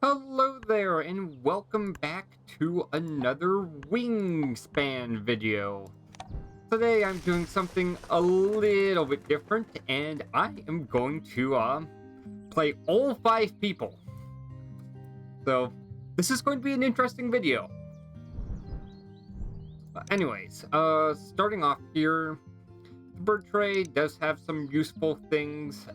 Hello there, and welcome back to another Wingspan video. Today I'm doing something a little bit different, and I am going to play all 5 people. So this is going to be an interesting video. Starting off here, the bird tray does have some useful things.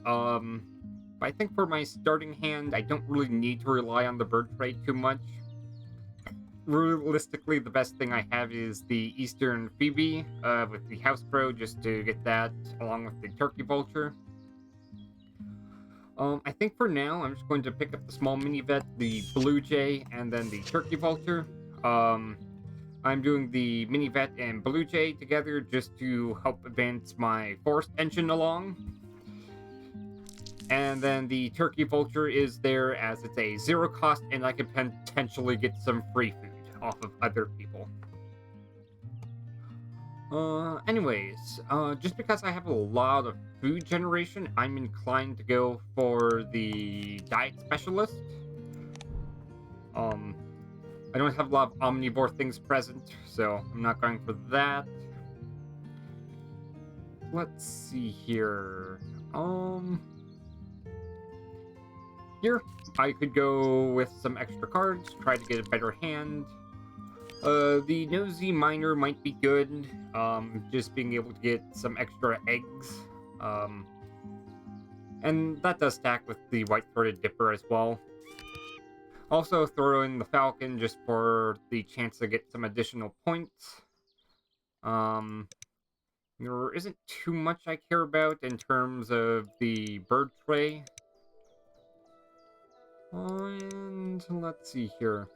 But I think for my starting hand, I don't really need to rely on the bird tray too much. Realistically, the best thing I have is the Eastern Phoebe with the House Crow, just to get that along with the Turkey Vulture. I think for now, I'm just going to pick up the small mini vet, the Blue Jay, and then the Turkey Vulture. I'm doing the mini vet and Blue Jay together just to help advance my forest engine along. And then the Turkey Vulture is there as it's a 0 cost, and I can potentially get some free food off of other people. Just because I have a lot of food generation, I'm inclined to go for the Diet Specialist. I don't have a lot of omnivore things present, so I'm not going for that. Let's see here. Here, I could go with some extra cards, try to get a better hand. The Nosy Miner might be good, just being able to get some extra eggs. And that does stack with the White-Throated Dipper as well. Also throw in the Falcon just for the chance to get some additional points. There isn't too much I care about in terms of the bird tray. And let's see here.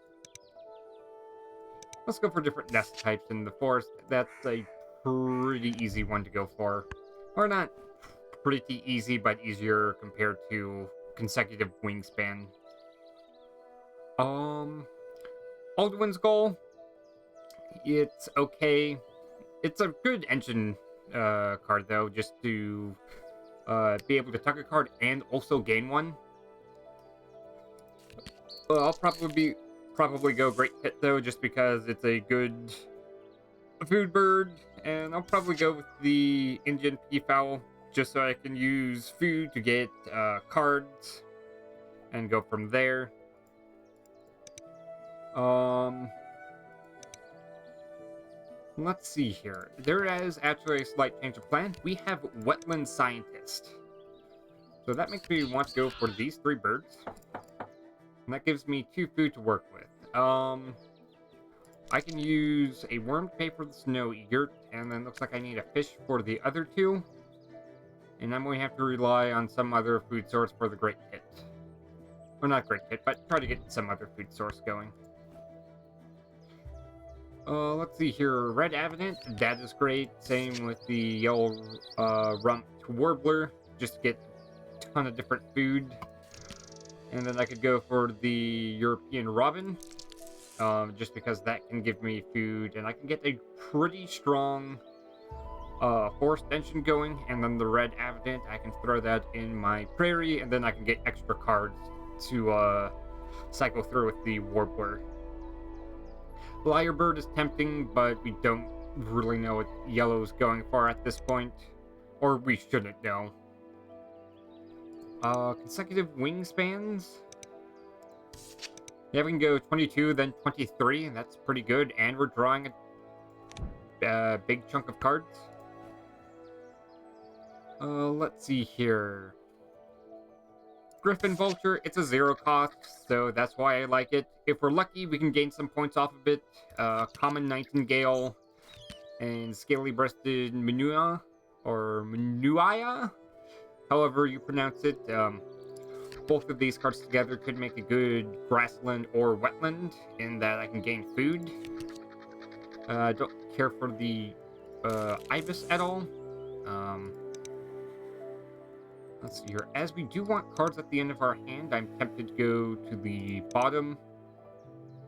Let's go for different nest types in the forest. That's a pretty easy one to go for. Or not pretty easy, but easier compared to consecutive wingspan. Aldwin's Goal. It's okay. It's a good engine card, though, just to be able to tuck a card and also gain one. I'll probably go Great Hit, though, just because it's a good food bird, and I'll probably go with the Indian Peafowl, just so I can use food to get cards and go from there. Let's see here. There is actually a slight change of plan. We have Wetland Scientist. So that makes me want to go for these 3 birds. And that gives me 2 food to work with. I can use a worm to pay for the snow yurt, and then looks like I need a fish for the other 2. And I'm going to have to rely on some other food source for the Great Hit. Well, not Great Hit, but try to get some other food source going. Let's see here. Red Avenant, that is great. Same with the yellow rumped warbler, just to get a ton of different food. And then I could go for the European robin, just because that can give me food, and I can get a pretty strong forest engine going. And then the red avident, I can throw that in my prairie, and then I can get extra cards to cycle through with the warbler. Lyrebird is tempting, but we don't really know what yellow's going for at this point, or we shouldn't know. Consecutive wingspans. Yeah, we can go 22, then 23, and that's pretty good. And we're drawing a big chunk of cards. Let's see here. Griffin Vulture, it's a 0 cost, so that's why I like it. If we're lucky, we can gain some points off of it. Common Nightingale and Scaly-Breasted Manua, or Manuia, however you pronounce it. Both of these cards together could make a good grassland or wetland, in that I can gain food. I don't care for the ibis at all. Let's see here. As we do want cards at the end of our hand, I'm tempted to go to the bottom.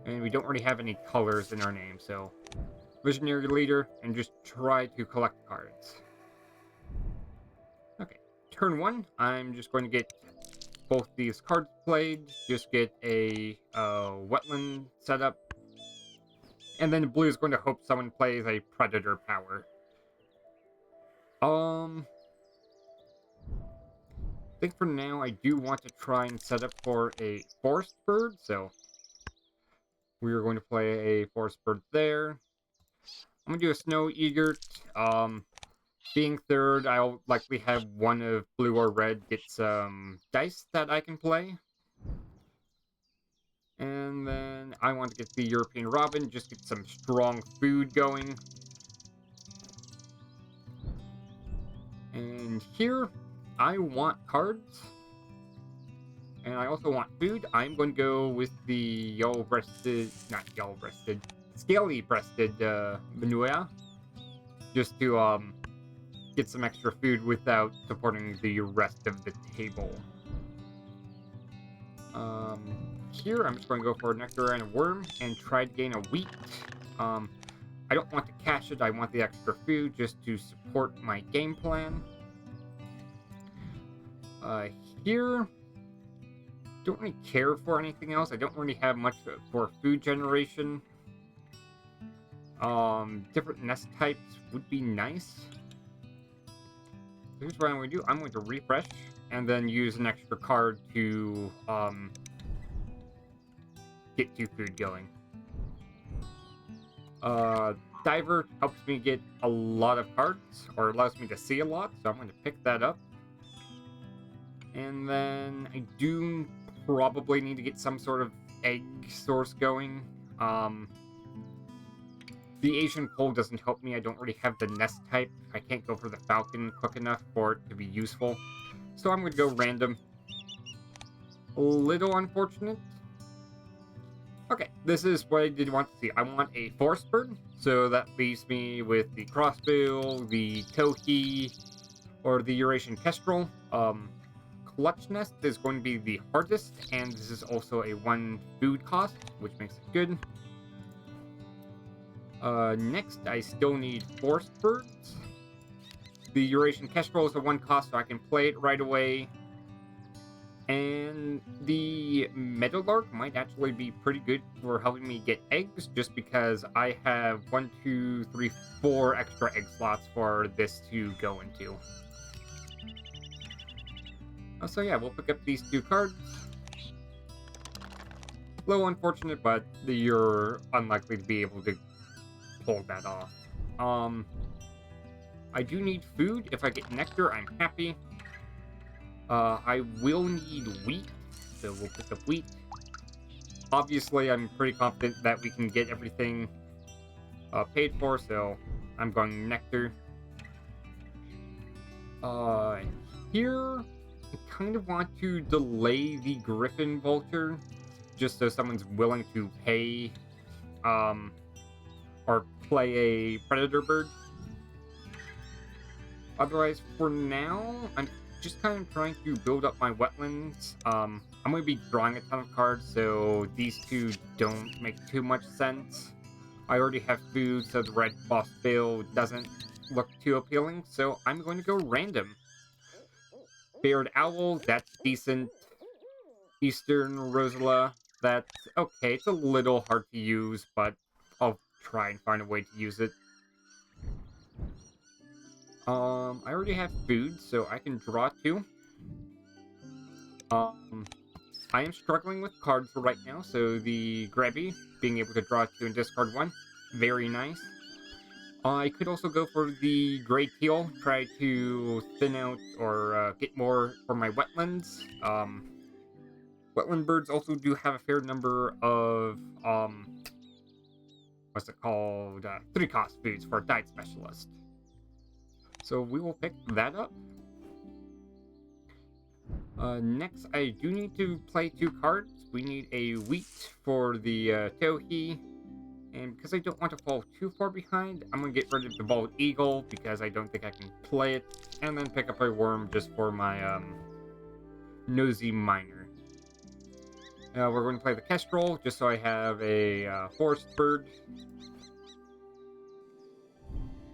And we don't really have any colors in our name, so Visionary Leader, and just try to collect cards. Okay, turn 1, I'm just going to get both these cards played, just get a wetland set up. And then blue is going to hope someone plays a predator power. I think for now I do want to try and set up for a forest bird, so we are going to play a forest bird there. I'm gonna do a snow egret. Being third, I'll likely have one of blue or red get some dice that I can play. And then I want to get the European Robin, just get some strong food going. And here, I want cards. And I also want food. I'm going to go with the yellow-breasted, not yellow-breasted, scaly-breasted Manua. Just to get some extra food without supporting the rest of the table. Here, I'm just going to go for a nectar and a worm and try to gain a wheat. I don't want to cash it, I want the extra food just to support my game plan. Here, don't really care for anything else. I don't really have much for food generation. Different nest types would be nice. Here's what I'm going to do. I'm going to refresh and then use an extra card to get 2 food going. Diver helps me get a lot of cards, or allows me to see a lot, so I'm going to pick that up. And then I do probably need to get some sort of egg source going. The Asian pole doesn't help me. I don't really have the nest type. I can't go for the falcon quick enough for it to be useful. So I'm going to go random. A little unfortunate. Okay, this is what I did want to see. I want a forest bird, so that leaves me with the crossbill, the towhee, or the Eurasian kestrel. Clutch nest is going to be the hardest, and this is also a 1 food cost, which makes it good. Next, I still need forest birds. The Eurasian kestrel is a 1 cost, so I can play it right away. And the meadowlark might actually be pretty good for helping me get eggs, just because I have 1, 2, 3, 4 extra egg slots for this to go into. So yeah, we'll pick up these 2 cards. A little unfortunate, but you're unlikely to be able to pull that off. I do need food. If I get nectar, I'm happy. I will need wheat, so we'll pick up wheat. Obviously, I'm pretty confident that we can get everything paid for, so I'm going nectar. Here, I kind of want to delay the griffin vulture, just so someone's willing to pay, or play a predator bird. Otherwise, for now, I'm just kind of trying to build up my wetlands. I'm going to be drawing a ton of cards, so these 2 don't make too much sense. I already have food, so the red boss bill doesn't look too appealing, so I'm going to go random. Beard owl, that's decent. Eastern rosula, that's okay. It's a little hard to use, but I'll try and find a way to use it. I already have food, so I can draw 2. I am struggling with cards right now, so the Grabby, being able to draw 2 and discard 1, very nice. I could also go for the Gray Teal, try to thin out or get more for my wetlands. Wetland birds also do have a fair number of, what's it called? 3-cost foods for a diet specialist. So we will pick that up. Next, I do need to play 2 cards. We need a wheat for the towhee. And because I don't want to fall too far behind, I'm going to get rid of the bald eagle because I don't think I can play it. And then pick up a worm just for my nosy miner. We're going to play the kestrel just so I have a forest bird.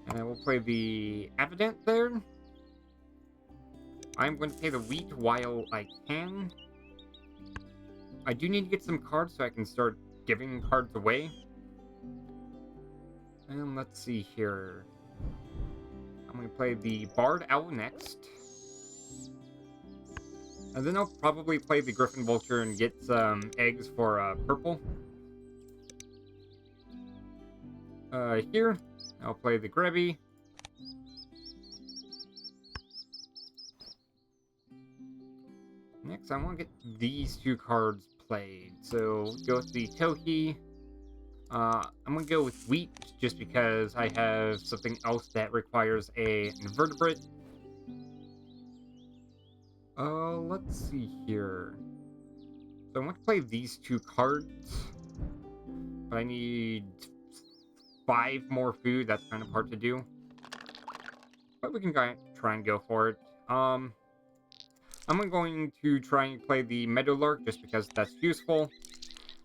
And we'll play the Avidant there. I'm going to play the wheat while I can. I do need to get some cards so I can start giving cards away. And let's see here. I'm going to play the Bard Owl next. And then I'll probably play the Griffin Vulture and get some eggs for purple. Here, I'll play the Grevy. Next, I want to get these two cards played. So, go with the Tohi. I'm going to go with Wheat, just because I have something else that requires an invertebrate. Let's see here. So I want to play these two cards. But I need 5 more food. That's kind of hard to do. But we can try and go for it. I'm going to try and play the Meadowlark just because that's useful.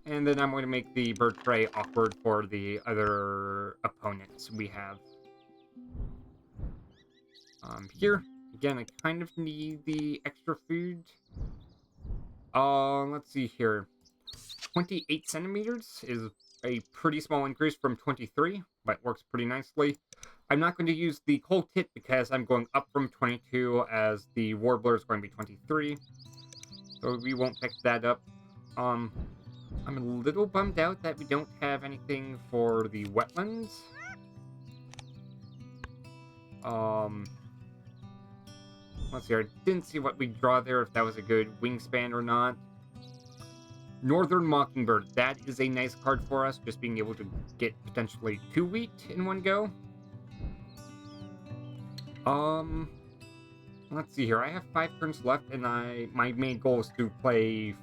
And then I'm going to make the Bird Prey awkward for the other opponents we have. Here, again, I kind of need the extra food. Let's see here. 28 centimeters is a pretty small increase from 23, but works pretty nicely. I'm not going to use the coal tip because I'm going up from 22 as the Warbler is going to be 23. So we won't pick that up. I'm a little bummed out that we don't have anything for the wetlands. Let's see, I didn't see what we draw there, if that was a good wingspan or not. Northern Mockingbird, that is a nice card for us, just being able to get potentially 2 wheat in one go. Let's see here, I have 5 turns left, and my main goal is to play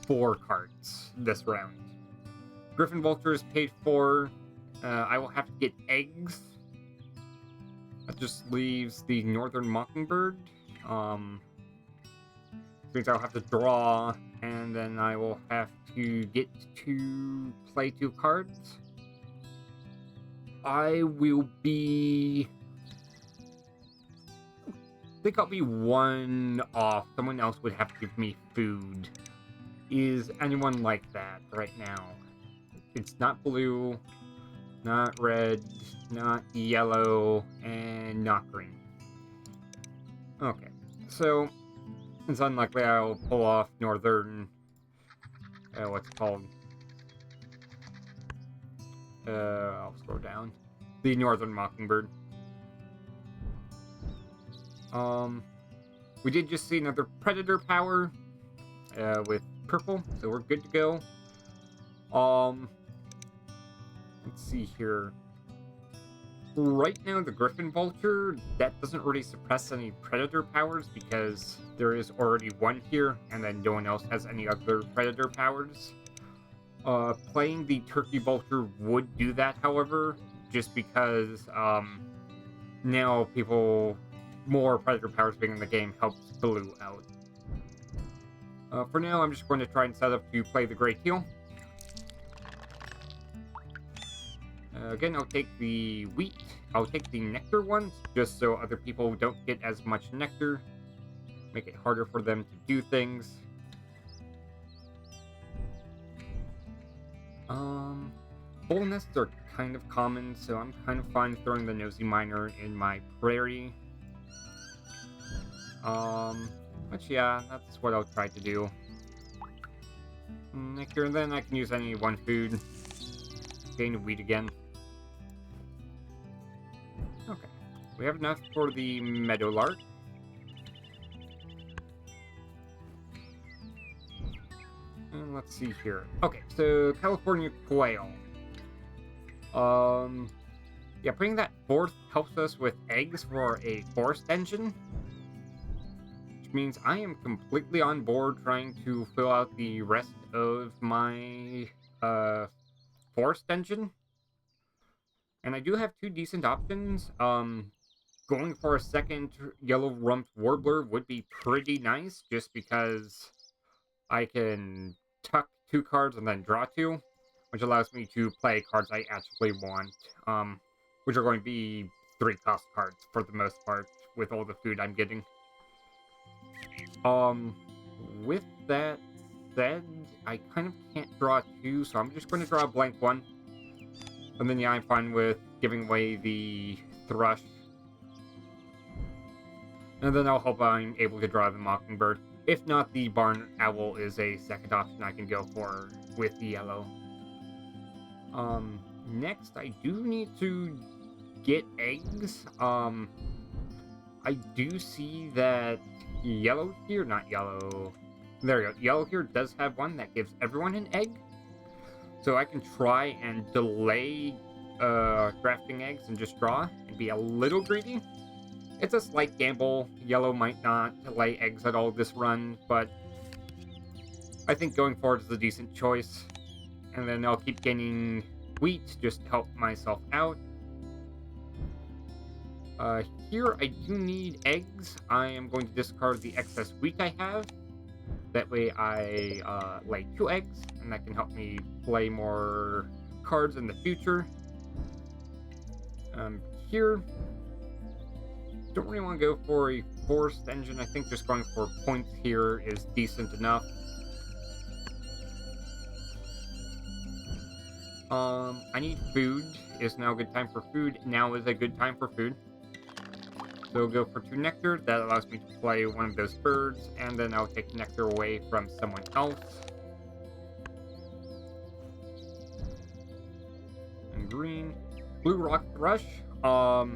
4 cards this round. Griffin Vulture is paid for. I will have to get eggs. That just leaves the Northern Mockingbird. Means I'll have to draw, and then I will have to get to play 2 cards. I think I'll be 1 off. Someone else would have to give me food. Is anyone like that right now? It's not blue, not red, not yellow, and not green. Okay, so it's unlikely I'll pull off Northern... what's it called? I'll scroll down. The Northern Mockingbird. We did just see another Predator power with purple, so we're good to go. Let's see here. Right now, the Griffin Vulture, that doesn't really suppress any Predator powers because there is already 1 here, and then no one else has any other Predator powers. Playing the Turkey Vulture would do that, however, just because now more Predator powers being in the game helps blue out. For now, I'm just going to try and set up to play the Great Teal. Again, I'll take the wheat. I'll take the nectar ones, just so other people don't get as much nectar. Make it harder for them to do things. Bull nests are kind of common, so I'm kind of fine throwing the nosy miner in my prairie. But yeah, that's what I'll try to do. Nectar, and then I can use any 1 food. Gain wheat again. Okay, we have enough for the Meadowlark. And let's see here. Okay, so California Quail. Yeah, putting that 4th helps us with eggs for a forest engine. Which means I am completely on board trying to fill out the rest of my, forest engine. And I do have 2 decent options. Going for a second yellow-rumped warbler would be pretty nice, just because I can tuck 2 cards and then draw 2, which allows me to play cards I actually want, which are going to be 3-cost cards for the most part, with all the food I'm getting. With that said, I kind of can't draw two, so I'm just going to draw a blank one. And then, yeah, I'm fine with giving away the thrush. And then I'll hope I'm able to draw the mockingbird. If not, the barn owl is a second option I can go for with the yellow. Next, I do need to get eggs. I do see that yellow here, not yellow. There we go. Yellow here does have one that gives everyone an egg. So I can try and delay drafting eggs and just draw and be a little greedy. It's a slight gamble. Yellow might not lay eggs at all this run, but I think going forward is a decent choice. And then I'll keep getting wheat just to help myself out. Here I do need eggs. I am going to discard the excess wheat I have. That way I lay 2 eggs, and that can help me play more cards in the future. Here, don't really want to go for a forced engine. I think just going for points here is decent enough. I need food. Is now a good time for food? Now is a good time for food. So we'll go for 2 nectar. That allows me to play one of those birds, and then I'll take nectar away from someone else. And green. Blue rock thrush. So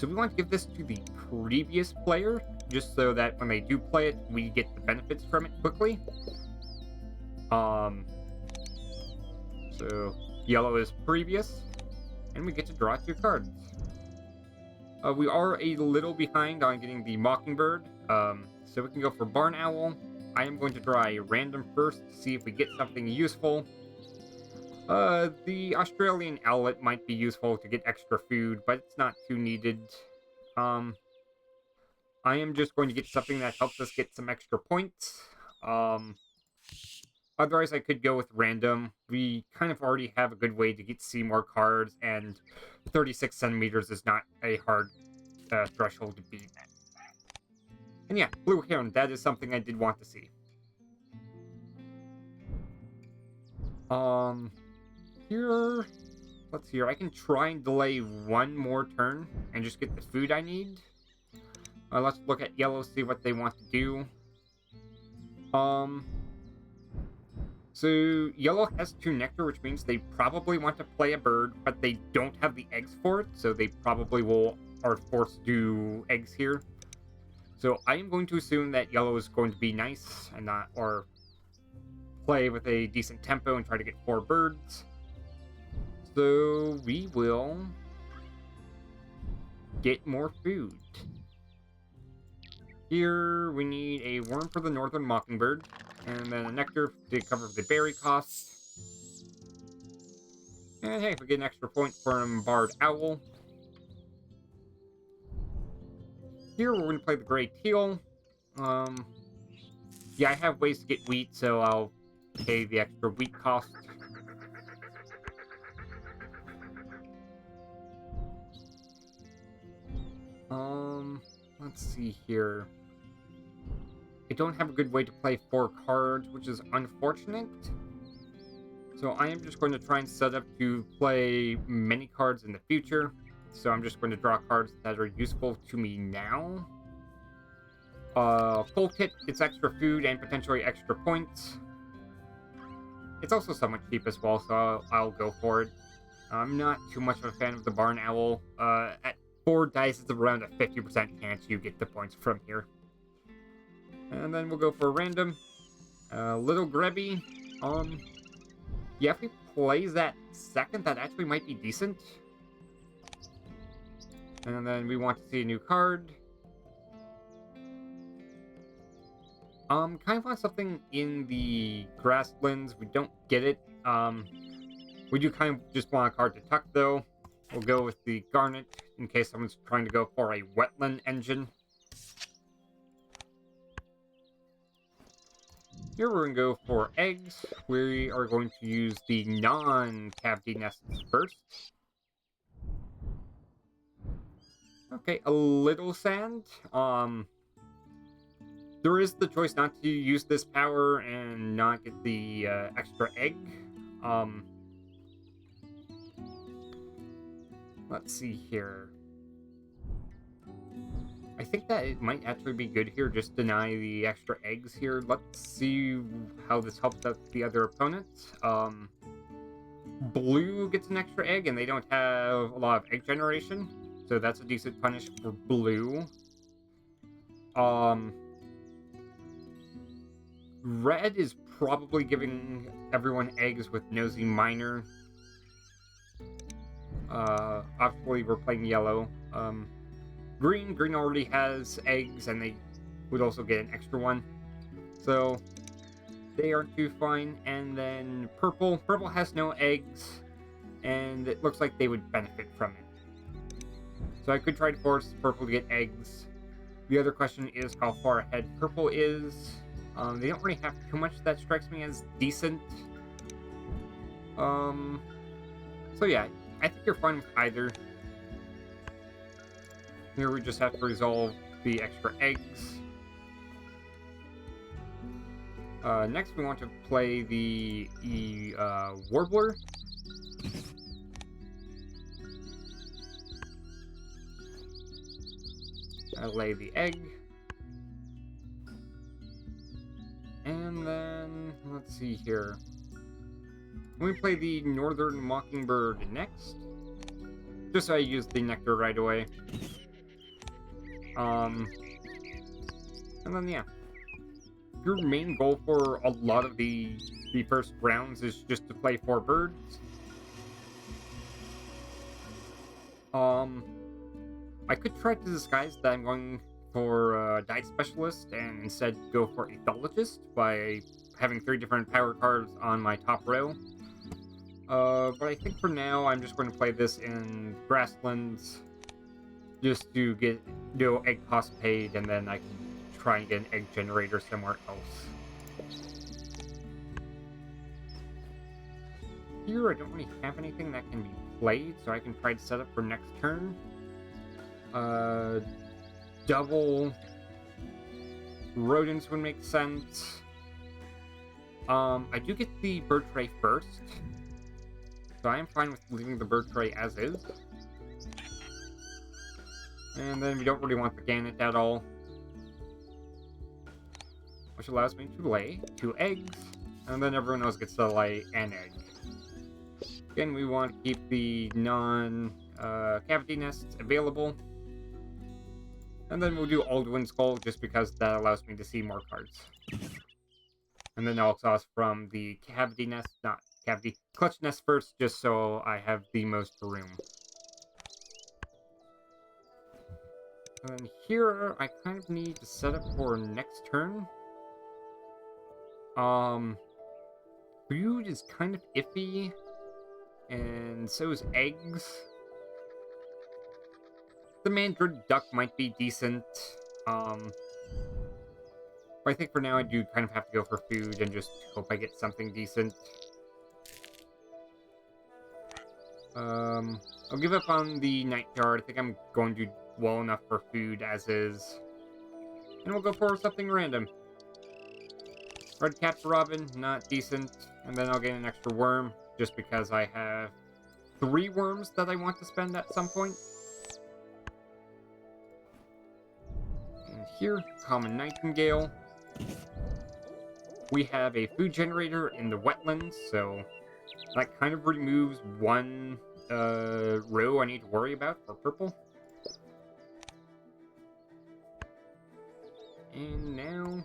we want to give this to the previous player, just so that when they do play it, we get the benefits from it quickly. So yellow is previous, and we get to draw 2 cards. We are a little behind on getting the mockingbird, so we can go for barn owl. I am going to draw a random first to see if we get something useful. The Australian owlet might be useful to get extra food, but it's not too needed. I am just going to get something that helps us get some extra points. Otherwise, I could go with random. We kind of already have a good way to see more cards, and 36 centimeters is not a hard threshold to beat. And yeah, blue heron, that is something I did want to see. Here, let's see here. I can try and delay 1 more turn and just get the food I need. Let's look at yellow, see what they want to do. So yellow has 2 nectar, which means they probably want to play a bird, but they don't have the eggs for it, so they probably are forced to do eggs here. So I am going to assume that yellow is going to be nice and not, or play with a decent tempo and try to get 4 birds. So we will get more food. Here we need a worm for the northern mockingbird, and then a nectar to cover the berry cost. And hey, if we get an extra point from barred owl. Here we're going to play the gray teal. Yeah, I have ways to get wheat, so I'll pay the extra wheat cost. Let's see here. I don't have a good way to play 4 cards, which is unfortunate. So I am just going to try and set up to play many cards in the future. So I'm just going to draw cards that are useful to me now. Full kit, it's extra food and potentially extra points. It's also somewhat cheap as well, so I'll go for it. I'm not too much of a fan of the barn owl. At 4 dice, it's around a 50% chance you get the points from here. And then we'll go for random. Little Grebby. Yeah, if he plays that second, that actually might be decent. And then we want to see a new card. Kind of want something in the grasslands. We don't get it. We do kind of just want a card to tuck, though. We'll go with the garnet in case someone's trying to go for a wetland engine. Here we're going to go for eggs. We are going to use the non-cavity nests first. Okay, a little sand. There is the choice not to use this power and not get the extra egg. Let's see here. I think that it might actually be good here, just deny the extra eggs here. Let's see how this helps out the other opponents. Blue gets an extra egg, and they don't have a lot of egg generation, so that's a decent punish for blue. Red is probably giving everyone eggs with Nosy Minor. Obviously, we're playing yellow. Green already has eggs, and they would also get an extra one. So, they aren't too fine. And then purple has no eggs, and it looks like they would benefit from it. So I could try to force purple to get eggs. The other question is how far ahead purple is. They don't really have too much that strikes me as decent. So yeah, I think you're fine with either. Here we just have to resolve the extra eggs. Next we want to play the Warbler. I lay the egg. And then, let's see here. We play the Northern Mockingbird next. Just so I use the nectar right away. And then, yeah. Your main goal for a lot of the first rounds is just to play 4 birds. I could try to disguise that I'm going for Dice Specialist and instead go for Ethologist by having 3 different power cards on my top row. But I think for now I'm just going to play this in Grasslands just to get no egg cost paid, and then I can try and get an egg generator somewhere else. Here I don't really have anything that can be played, so I can try to set up for next turn. Double rodents would make sense. I do get the bird tray first, so I am fine with leaving the bird tray as is. And then we don't really want the gannet at all, which allows me to lay 2 eggs, and then everyone else gets to lay an egg. Again, we want to keep the non-cavity nests available. And then we'll do Aldwin Skull, just because that allows me to see more cards. And then I'll exhaust from the cavity nest, not cavity, clutch nest first, just so I have the most room. And then here, I kind of need to set up for next turn. Food is kind of iffy, and so is eggs. The Mandarin Duck might be decent. But I think for now I do kind of have to go for food and just hope I get something decent. I'll give up on the Nightjar. I think I'm going to do well enough for food as is. And we'll go for something random. Red Cap Robin, not decent. And then I'll get an extra worm, just because I have 3 worms that I want to spend at some point. And here, Common Nightingale. We have a food generator in the wetlands, so that kind of removes one row I need to worry about for purple. And now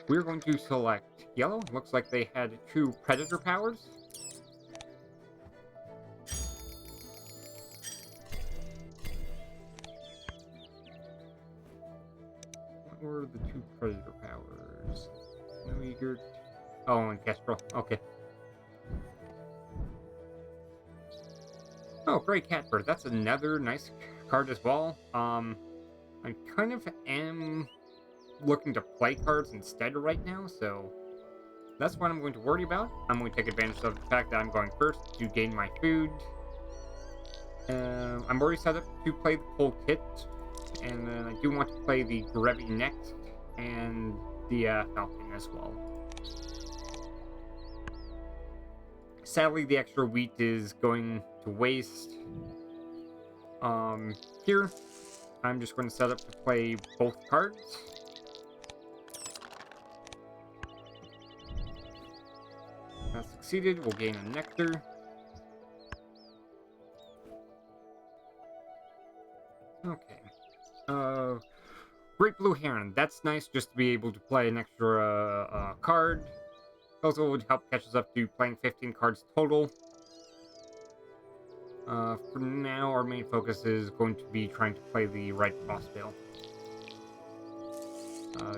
we're going to select yellow. Looks like they had 2 predator powers. What were the 2 predator powers? No Eager. Oh, and Kestrel. Okay. Oh, Grey Catbird. That's another nice card as well. I kind of am looking to play cards instead right now, so that's what I'm going to worry about. I'm going to take advantage of the fact that I'm going first to gain my food. I'm already set up to play the Cold Hit, and then I do want to play the Grevi next, and the falcon as well. Sadly, the extra wheat is going to waste. Here, I'm just going to set up to play both cards. That succeeded. We'll gain a nectar. Okay. Great Blue Heron. That's nice just to be able to play an extra card. Also would help catch us up to playing 15 cards total. For now, our main focus is going to be trying to play the right crossbill.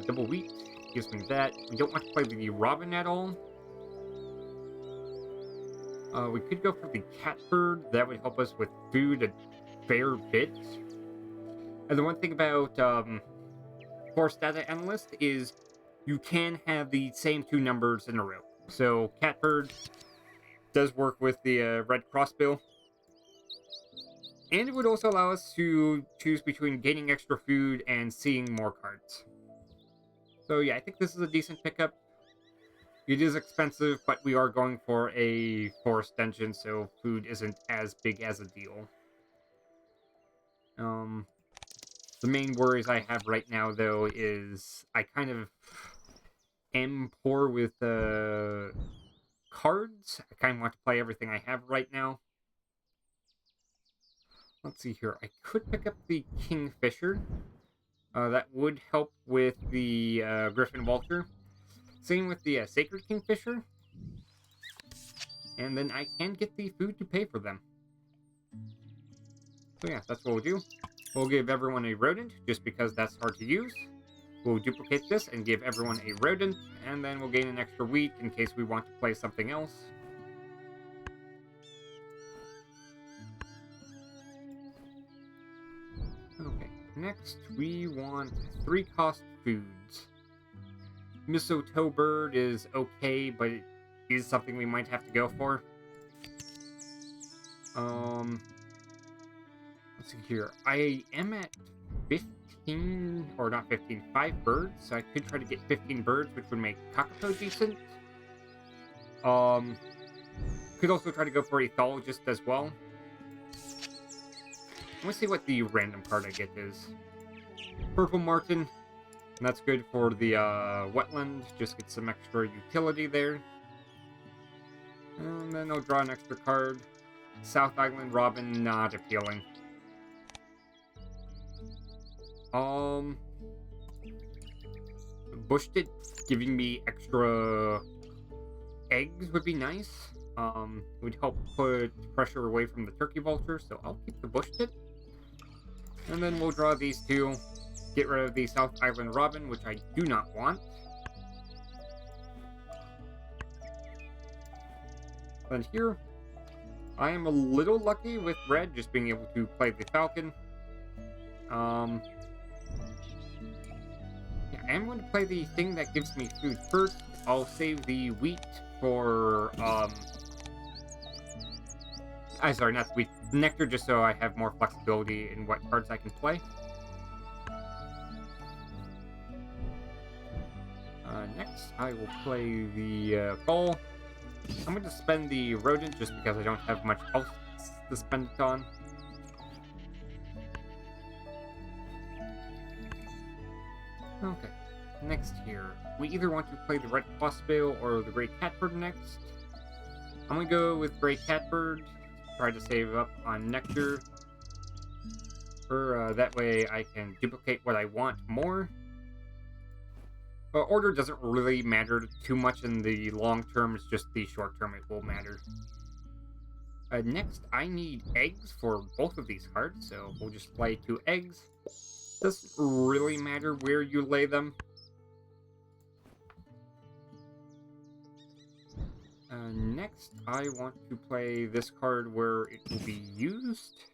Double wheat gives me that. We don't want to play the robin at all. We could go for the catbird. That would help us with food a fair bit. And the one thing about Force Data Analyst is you can have the same two numbers in a row. So catbird does work with the red crossbill. And it would also allow us to choose between gaining extra food and seeing more cards. So yeah, I think this is a decent pickup. It is expensive, but we are going for a forest dungeon, so food isn't as big as a deal. The main worries I have right now, though, is I kind of am poor with cards. I kind of want to play everything I have right now. Let's see here. I could pick up the Kingfisher. That would help with the Griffin Vulture. Same with the Sacred Kingfisher. And then I can get the food to pay for them. So yeah, that's what we'll do. We'll give everyone a rodent, just because that's hard to use. We'll duplicate this and give everyone a rodent, and then we'll gain an extra wheat in case we want to play something else. Okay, next we want 3-cost foods. Mistletoe bird is okay, but it is something we might have to go for. Let's see here. I am at 15, or not 15, 5 birds, so I could try to get 15 birds, which would make Kakapo decent. Could also try to go for Ethologist as well. Let's see what the random card I get is. Purple Martin. And that's good for the wetland. Just get some extra utility there. And then I'll draw an extra card. South Island Robin, not appealing. Bushtit giving me extra eggs would be nice. It would help put pressure away from the turkey vulture, so I'll keep the Bushtit. And then we'll draw these two. Get rid of the South Island Robin, which I do not want. Then here, I am a little lucky with red, just being able to play the Falcon. Yeah, I'm going to play the thing that gives me food first. I'll save the wheat for, sorry, not the wheat, nectar, just so I have more flexibility in what cards I can play. Next, I will play the ball. I'm going to spend the rodent just because I don't have much else to spend it on. Okay, next here. We either want to play the red crossbill or the gray catbird next. I'm going to go with gray catbird. Try to save up on nectar. That way I can duplicate what I want more. Order doesn't really matter too much in the long term, it's just the short term it will matter. Next, I need eggs for both of these cards, so we'll just play 2 eggs. Doesn't really matter where you lay them. Next, I want to play this card where it will be used.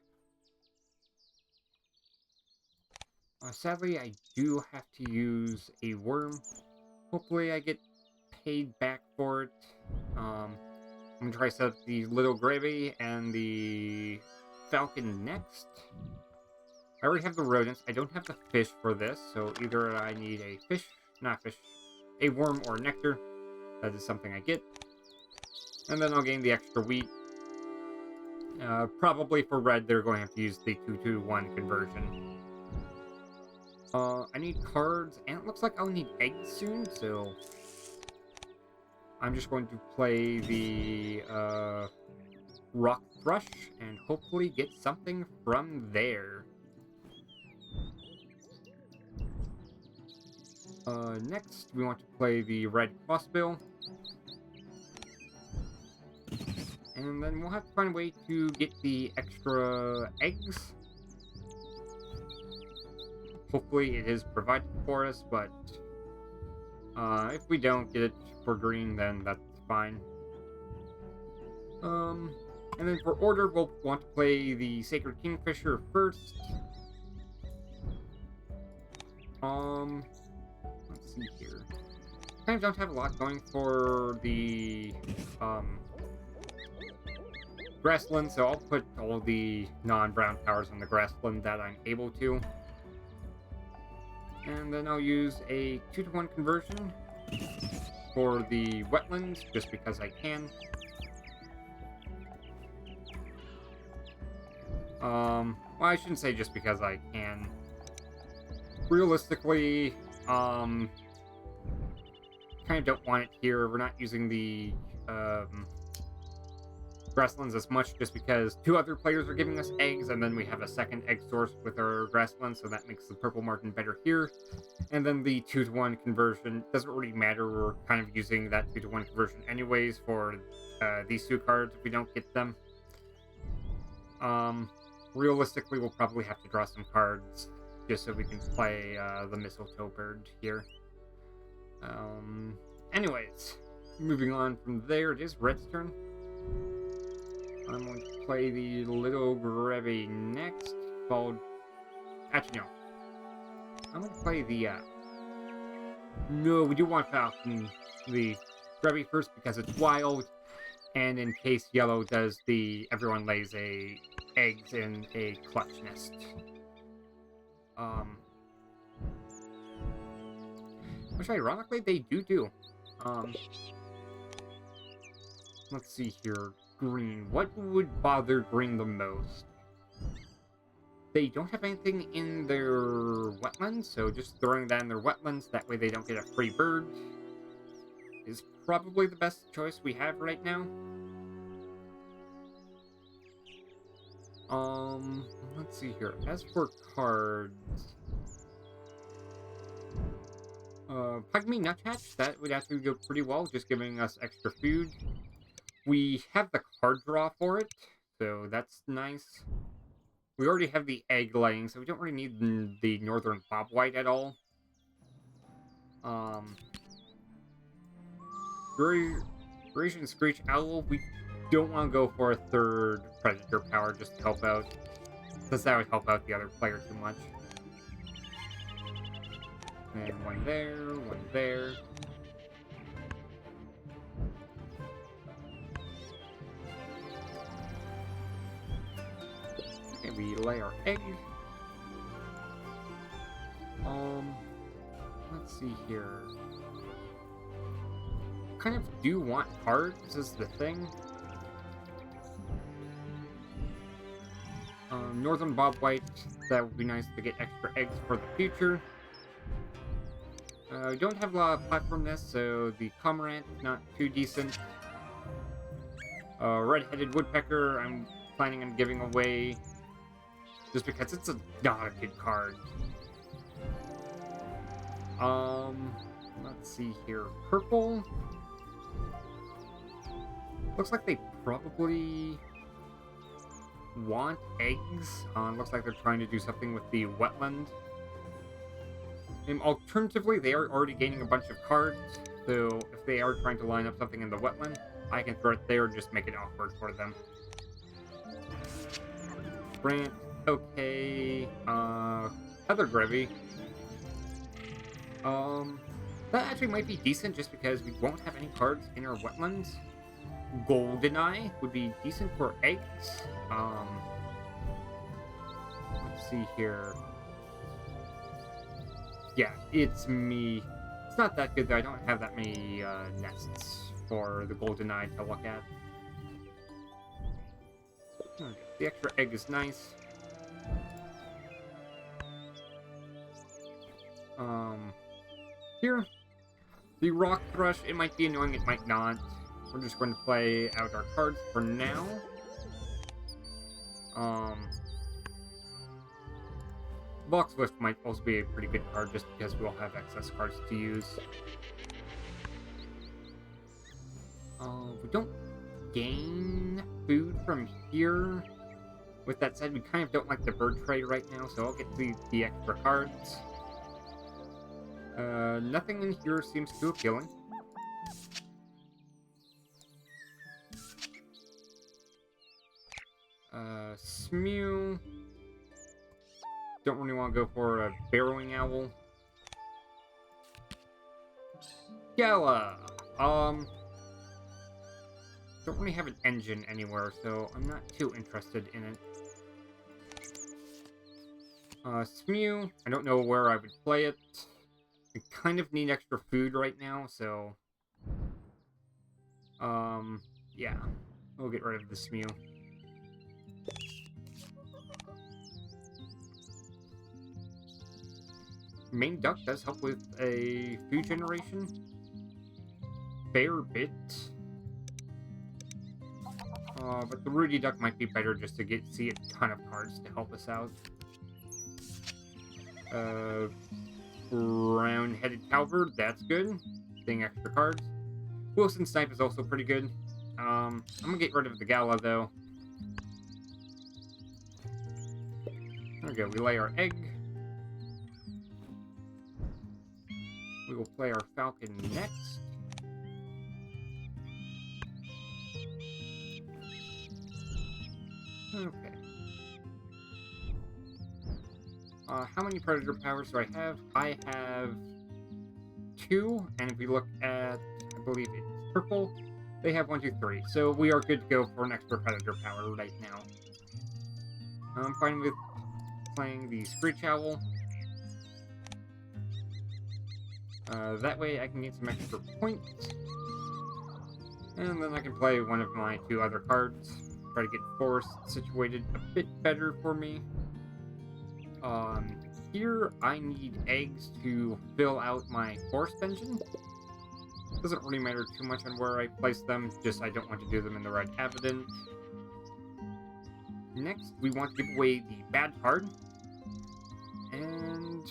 Sadly, I do have to use a worm. Hopefully I get paid back for it. I'm going to try to set up the Little Gravy and the Falcon next. I already have the rodents. I don't have the fish for this, so either I need a fish, not fish, a worm or nectar. That is something I get. And then I'll gain the extra wheat. Probably for red, they're going to have to use the 2-to-1 conversion. I need cards, and it looks like I'll need eggs soon, so I'm just going to play the Rock Thrush and hopefully get something from there. Next, we want to play the Red Crossbill. And then we'll have to find a way to get the extra eggs. Hopefully it is provided for us, but if we don't get it for green, then that's fine. And then for order, we'll want to play the Sacred Kingfisher first. Let's see here. Kind of don't have a lot going for the grassland, so I'll put all the non-brown powers on the grassland that I'm able to. And then I'll use a 2-to-1 conversion for the wetlands, just because I can. Well, I shouldn't say just because I can. Realistically, kind of don't want it here. We're not using the grasslands as much just because 2 other players are giving us eggs, and then we have a second egg source with our grasslands, so that makes the purple margin better here. And then the 2-to-1 conversion doesn't really matter. We're kind of using that 2-to-1 conversion anyways for these 2 cards if we don't get them. Realistically, we'll probably have to draw some cards just so we can play the mistletoe bird here. Anyways, moving on from there, it is Red's turn. I'm going to play the Little Grevy next, followed... Actually, no. I'm going to play the, No, we do want Falcon, the Grevy first because it's wild, and in case yellow does the... Everyone lays eggs in a clutch nest. Which ironically they do. Let's see here. Green. What would bother green the most? They don't have anything in their wetlands, so just throwing that in their wetlands, that way they don't get a free bird, is probably the best choice we have right now. Let's see here. As for cards... Pygmy Nuthatch, that would actually go pretty well, just giving us extra food. We have the card draw for it, so that's nice. We already have the egg laying, so we don't really need the Northern Bobwhite at all. Eurasian Screech Owl, we don't want to go for a 3rd Predator power just to help out, since that would help out the other player too much. And one there, one there. Okay, we lay our egg. Let's see here. Kind of do want cards is the thing. Northern Bobwhite, that would be nice to get extra eggs for the future. We don't have a lot of platformness, so the Cormorant, not too decent. Red-headed Woodpecker, I'm planning on giving away, just because it's not a good card. Let's see here. Purple. Looks like they probably want eggs. Looks like they're trying to do something with the wetland. And alternatively, they are already gaining a bunch of cards, so if they are trying to line up something in the wetland, I can throw it there and just make it awkward for them. Grant, okay, other Grevy. That actually might be decent just because we won't have any cards in our wetlands. Goldeneye would be decent for eggs. Let's Let's see here. Yeah, it's me. It's not that good, though. I don't have that many nests for the golden eye to look at. Okay, the extra egg is nice. Here, the rock thrush, it might be annoying, it might not. We're just going to play out our cards for now. Box Lift might also be a pretty good card just because we'll have excess cards to use. We don't gain food from here. With that said, we kind of don't like the bird tray right now, so I'll get the extra cards. Nothing in here seems too appealing. Smew. Don't really want to go for a Barrowing Owl. Gala. Don't really have an engine anywhere, so I'm not too interested in it. Smew. I don't know where I would play it. I kind of need extra food right now, so... yeah. We'll get rid of the Smew. Main Duck does help with a food generation. Fair bit. But the Rudy Duck might be better just to see a ton of cards to help us out. Brown-headed Cowbird, that's good. Seeing extra cards. Wilson Snipe is also pretty good. I'm gonna get rid of the Gala, though. There we go, we lay our egg. We will play our Falcon next. Okay. How many Predator powers do I have? I have 2, and if we look at, I believe it's purple, they have 1, 2, 3. So we are good to go for an extra Predator power right now. I'm fine with playing the Screech Owl. That way I can get some extra points. And then I can play one of my 2 other cards. Try to get Forest situated a bit better for me. Here I need eggs to fill out my Forest engine. Doesn't really matter too much on where I place them, just I don't want to do them in the Red Avident. Next, we want to give away the bad card. And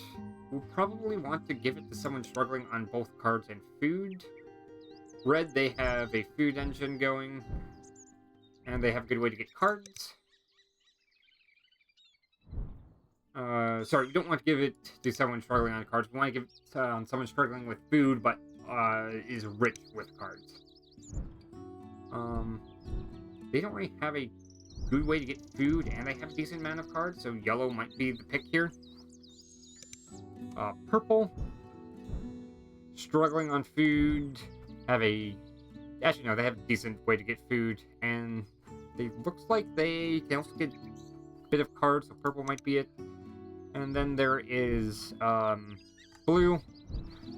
we'll probably want to give it to someone struggling on both cards and food. Red, they have a food engine going, and they have a good way to get cards. Sorry, you don't want to give it to someone struggling on cards. We want to give it to someone struggling with food, but is rich with cards. They don't really have a good way to get food, and they have a decent amount of cards, so yellow might be the pick here. Purple, struggling on food, actually no, they have a decent way to get food, and it looks like they can also get a bit of cards, so purple might be it. And then there is, blue.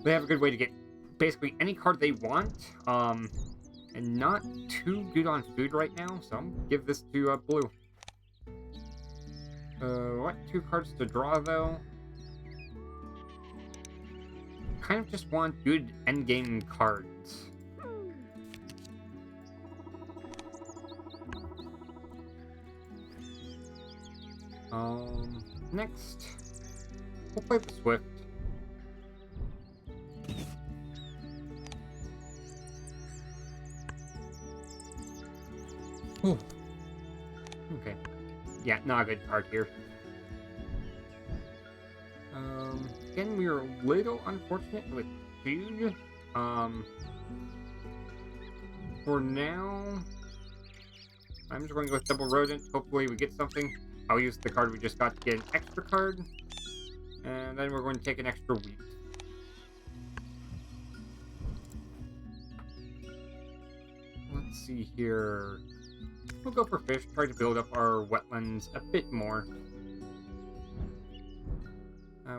They have a good way to get basically any card they want, and not too good on food right now, so I'm gonna give this to, blue. What? 2 cards to draw, though? Kind of just want good endgame cards. Next, we'll play the Swift. Ooh. Okay. Yeah, not a good card here. Again, we are a little unfortunate with food. For now, I'm just going to go with Double Rodent. Hopefully we get something. I'll use the card we just got to get an extra card. And then we're going to take an extra wheat. Let's see here. We'll go for fish, try to build up our wetlands a bit more.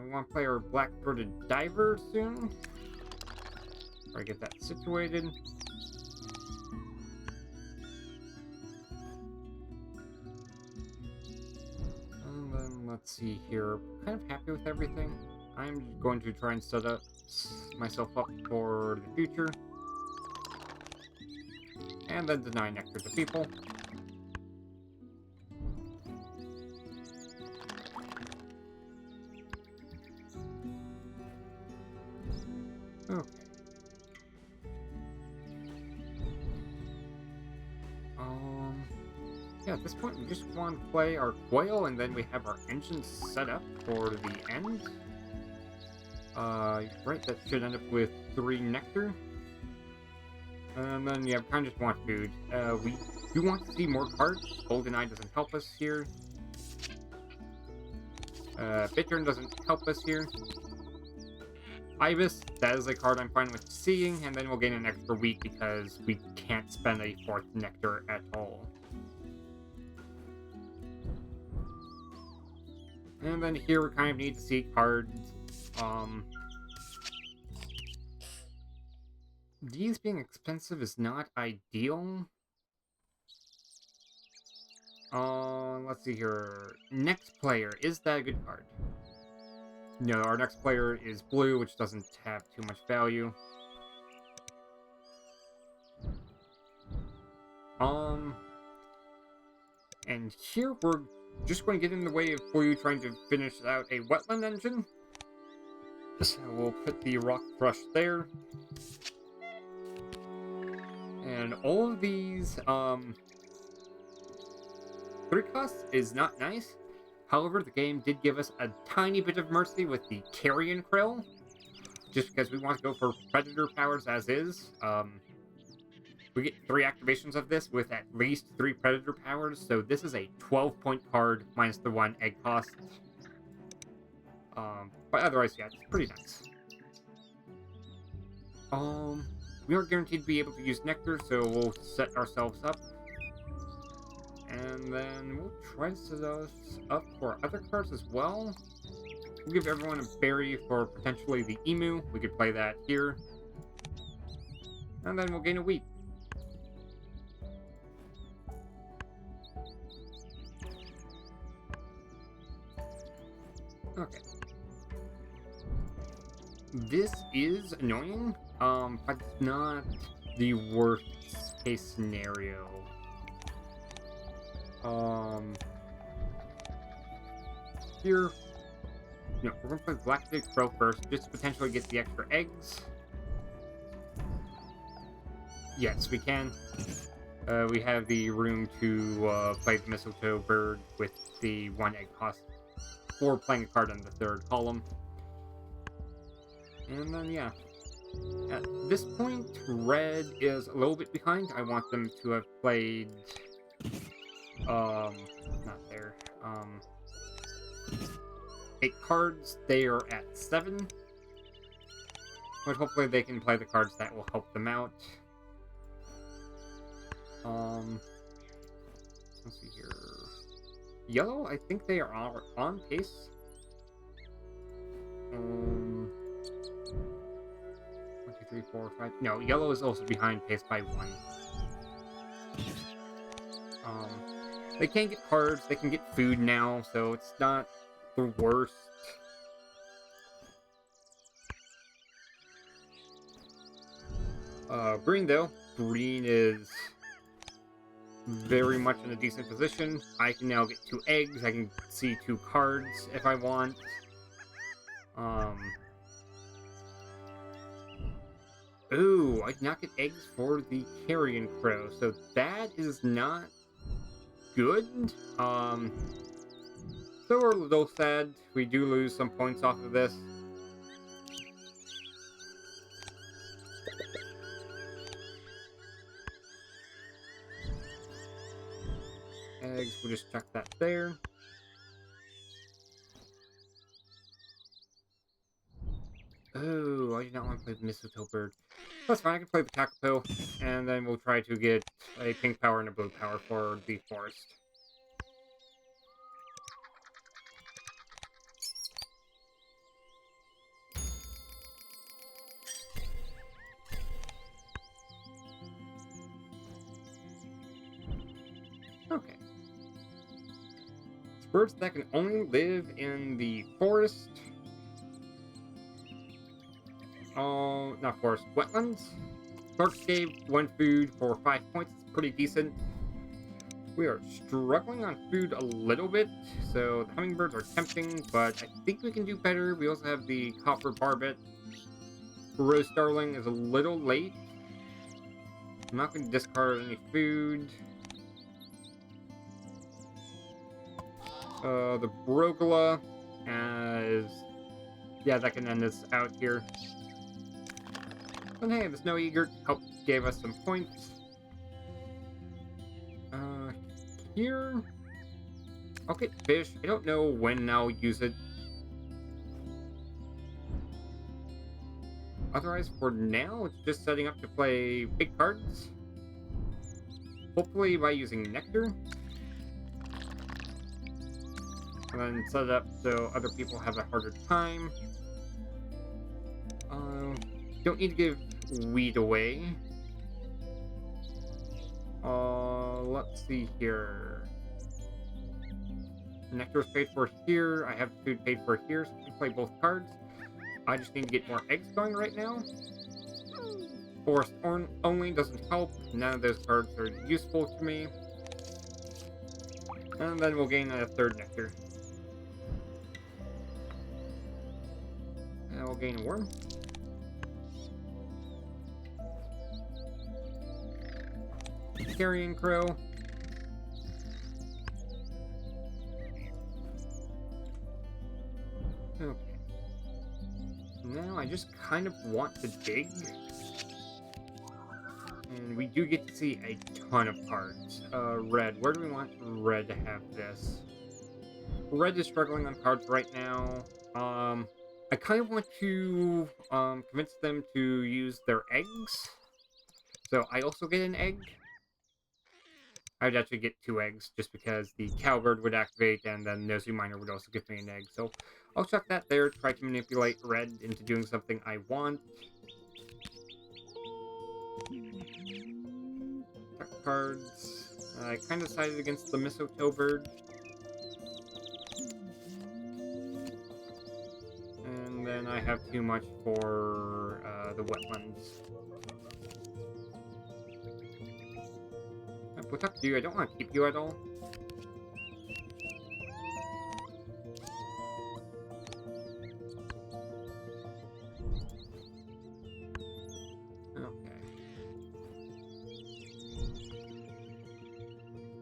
We want to play our black-throated diver soon. Try to get that situated. And then let's see here. Kind of happy with everything. I'm going to try and set myself up for the future. And then deny nectar to people. Okay. Yeah, at this point we just want to play our coil and then we have our engines set up for the end. Right, that should end up with 3 nectar. And then, yeah, we kind of just want food. We do want to see more cards. GoldenEye doesn't help us here. Bittern doesn't help us here. Ibis, that is a card I'm fine with seeing, and then we'll gain an extra week because we can't spend a 4th nectar at all. And then here we kind of need to see cards. These being expensive is not ideal. Let's see here. Next player, is that a good card? No, our next player is blue, which doesn't have too much value. And here we're just going to get in the way of blue trying to finish out a wetland engine. So we'll put the rock thrush there. And all of these, 3 costs is not nice. However, the game did give us a tiny bit of mercy with the Carrion Krill. Just because we want to go for Predator powers as is. We get 3 activations of this with at least 3 Predator powers. So this is a 12-point card minus the 1 egg cost. But otherwise, yeah, it's pretty nice. We aren't guaranteed to be able to use Nectar, so we'll set ourselves up. And then we'll try to set us up for other cards as well. We'll give everyone a berry for potentially the Emu. We could play that here. And then we'll gain a wheat. Okay. This is annoying, but it's not the worst case scenario. Here, no, we're gonna play Black Big Crow first, just to potentially get the extra eggs. Yes, we can. We have the room to play the Mistletoe Bird with the 1 egg cost, or playing a card in the 3rd column. And then, yeah. At this point, red is a little bit behind. I want them to have played... not there. 8 cards. They are at 7. But hopefully they can play the cards that will help them out. Let's see here. Yellow, I think they are on pace. 1, 2, 3, 4, 5. No, yellow is also behind pace by 1. They can get cards, they can get food now, so it's not the worst. Green though. Green is very much in a decent position. I can now get 2 eggs, I can see 2 cards if I want. Ooh, I did not get eggs for the Carrion Crow, so that is not good. So we're a little sad. We do lose some points off of this. Eggs, we'll just chuck that there. Oh, I do not want to play the Mistletoe Bird. That's fine, I can play the Kakapo, and then we'll try to get a pink power and a blue power for the forest. Okay. It's birds that can only live in the forest. Oh, not forest, wetlands. Sharks gave 1 food for 5 points. It's pretty decent. We are struggling on food a little bit, so the hummingbirds are tempting, but I think we can do better. We also have the copper barbet. Rose starling is a little late. I'm not going to discard any food. The Brogula as... yeah, that can end us out here. And hey, the Snow Egret gave us some points. Here... I'll get fish. I don't know when I'll use it. Otherwise, for now, it's just setting up to play big cards. Hopefully by using Nectar. And then set it up so other people have a harder time. Don't need to give weed away. Let's see here. Nectar's paid for here. I have food paid for here, so I can play both cards. I just need to get more eggs going right now. Forest only doesn't help. None of those cards are useful to me. And then we'll gain a 3rd nectar. And we'll gain a worm. Carrion crow. Okay. Now I just kind of want to dig. And we do get to see a ton of cards. Red. Where do we want red to have this? Red is struggling on cards right now. I kind of want to convince them to use their eggs. So I also get an egg. I would actually get 2 eggs, just because the cowbird would activate, and then Nosy Miner would also give me an egg. So I'll chuck that there, try to manipulate red into doing something I want. Tuck cards. I kind of sided against the mistletoe bird. And then I have too much for the wetlands. What's up to you? I don't want to keep you at all. Okay.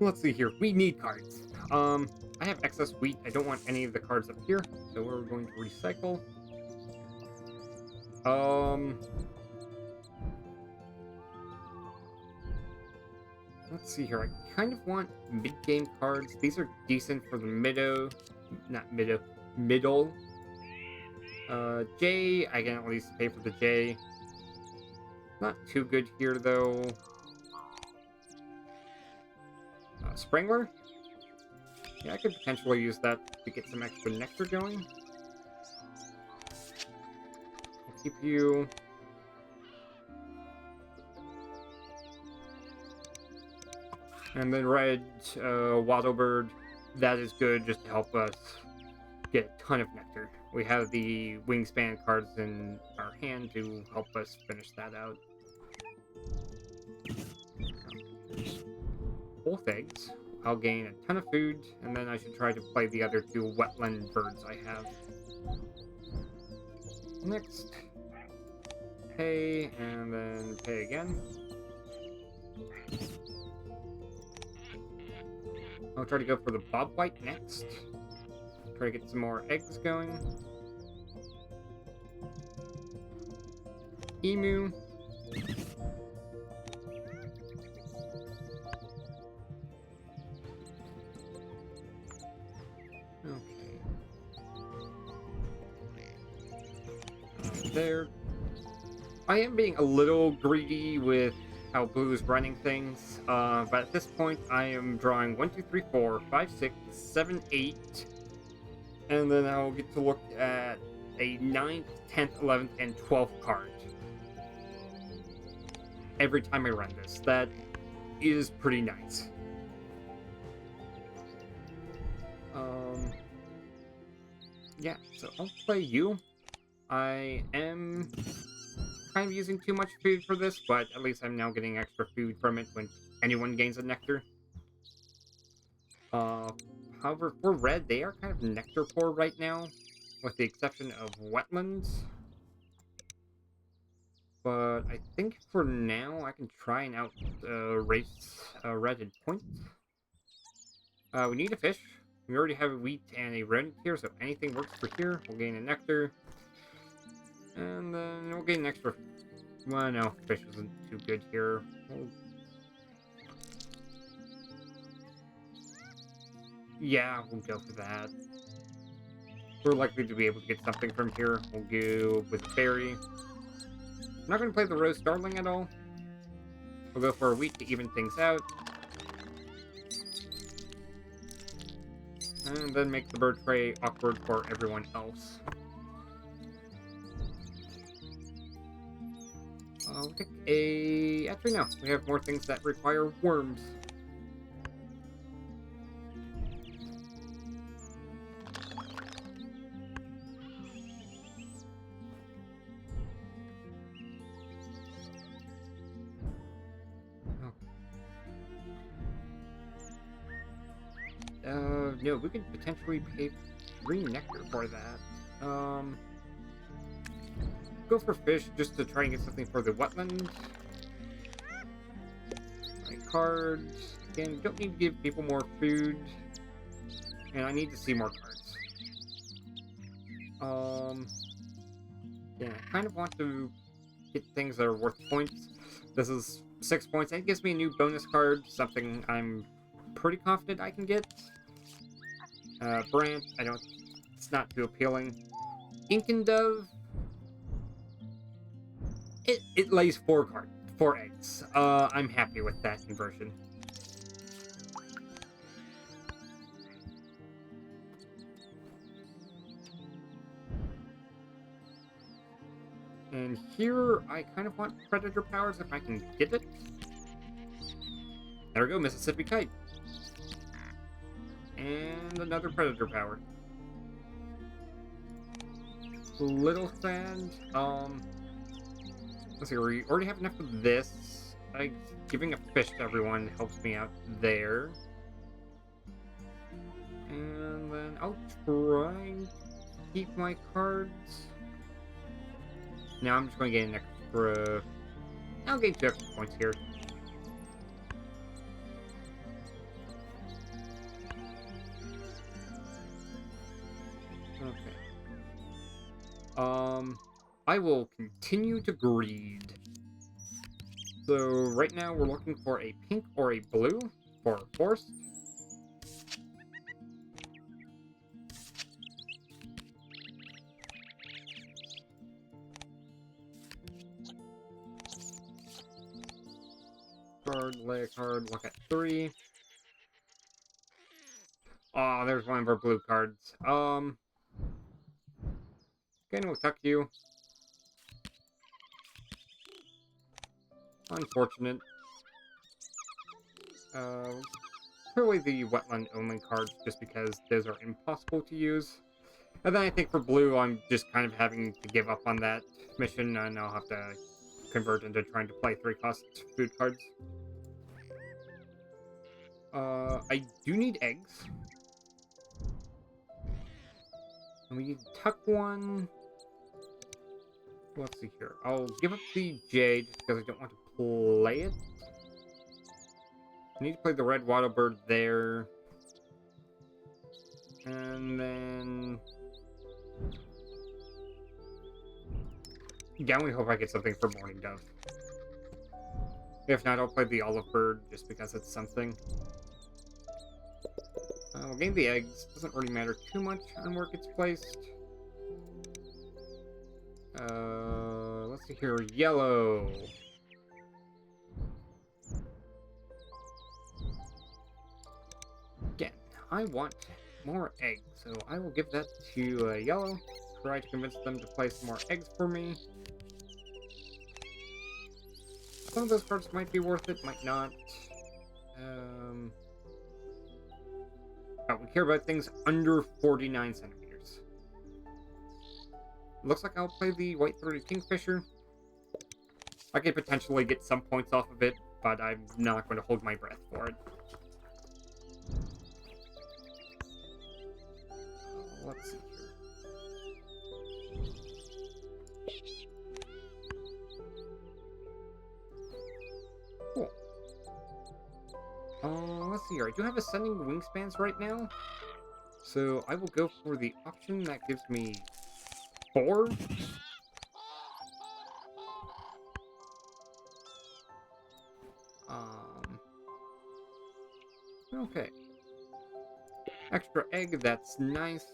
Let's see here. We need cards. I have excess wheat. I don't want any of the cards up here, so we're going to recycle. Let's see here. I kind of want mid-game cards. These are decent for the middle. J, I can at least pay for the J. Not too good here, though. Sprangler? Yeah, I could potentially use that to get some extra nectar going. I'll keep you... And then red, Wattlebird, that is good just to help us get a ton of nectar. We have the Wingspan cards in our hand to help us finish that out. Both eggs. I'll gain a ton of food, and then I should try to play the other 2 wetland birds I have. Next. Pay, and then pay again. I'll try to go for the Bob White next. Try to get some more eggs going. Emu. Okay. There. I am being a little greedy with how blue is running things, but at this point I am drawing 1, 2, 3, 4, 5, 6, 7, 8, and then I'll get to look at a 9th, 10th, 11th, and 12th card every time I run this. That is pretty nice. Yeah, so I'll play you. I am kind of using too much food for this, but at least I'm now getting extra food from it when anyone gains a nectar. Uh, However, for red, they are kind of nectar poor right now, with the exception of wetlands. But I think for now, I can try and race red in points. We need a fish. We already have a wheat and a red here, so anything works for here. We'll gain a nectar. And then we'll gain an extra... Well, no, fish isn't too good here. Yeah, we'll go for that. We're likely to be able to get something from here. We'll go with a berry. I'm not going to play the rose starling at all. We'll go for a wheat to even things out. And then make the bird tray awkward for everyone else. I'll pick a... Actually, no. We have more things that require worms. No, we could potentially pay 3 nectar for that. Go for fish just to try and get something for the wetland. My cards. Again, don't need to give people more food. And I need to see more cards. Yeah, I kind of want to get things that are worth points. This is 6 points, and it gives me a new bonus card, something I'm pretty confident I can get. Brant, it's not too appealing. Incan Dove, it lays 4 eggs. I'm happy with that conversion. And here, I kind of want Predator powers if I can get it. There we go, Mississippi Kite. And another Predator power. Little sad. Let's see, we already have enough of this. Giving a fish to everyone helps me out there. And then I'll try and keep my cards. Now I'm just going to get an extra... I'll get 2 extra points here. Okay. I will continue to greed. So right now we're looking for a pink or a blue for forest. Card, lay a card, look at 3. Oh, there's one of our blue cards. Okay, we'll tuck you. Unfortunate. Put away the wetland only cards just because those are impossible to use. And then I think for blue, I'm just kind of having to give up on that mission, and I'll have to convert into trying to play 3-cost food cards. I do need eggs. And we need to tuck one. Let's see here. I'll give up the Jade because I don't want to play it. I need to play the red wattle bird there. And then... Yeah, we hope I get something for Morning Dove. If not, I'll play the olive bird just because it's something. We'll gain the eggs. Doesn't really matter too much on where it gets placed. Let's see here. Yellow. Again, I want more eggs, so I will give that to yellow. Try to convince them to place more eggs for me. Some of those cards might be worth it, might not. Oh, we care about things under 49 centimeters. Looks like I'll play the white-throated kingfisher. I could potentially get some points off of it, but I'm not going to hold my breath for it. Let's see here. Cool. Let's see here. I do have ascending wingspans right now, so I will go for the option that gives me 4. Okay. Extra egg, that's nice.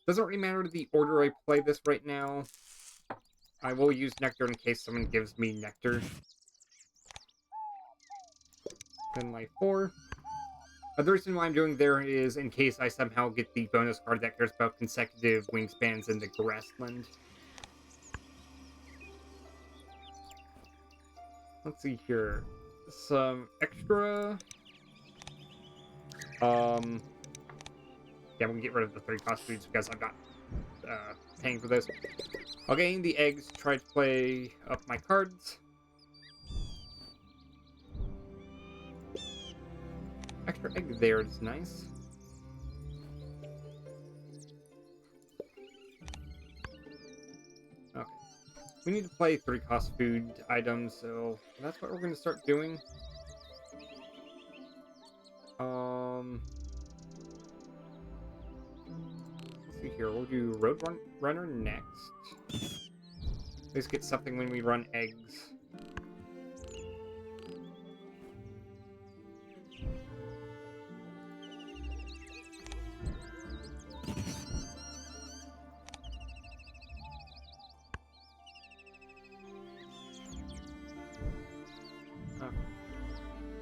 Doesn't really matter the order I play this right now. I will use nectar in case someone gives me nectar. Then life 4. The reason why I'm doing there is in case I somehow get the bonus card that cares about consecutive wingspans in the grassland. Let's see here. Some extra. Yeah, we can get rid of the 3 cost foods because I'm not paying for this. I'll gain the eggs, try to play up my cards. Extra egg there is nice. Okay. We need to play 3 cost food items, so that's what we're going to start doing. Let's see here. We'll do Runner next. At least get something when we run eggs. Okay.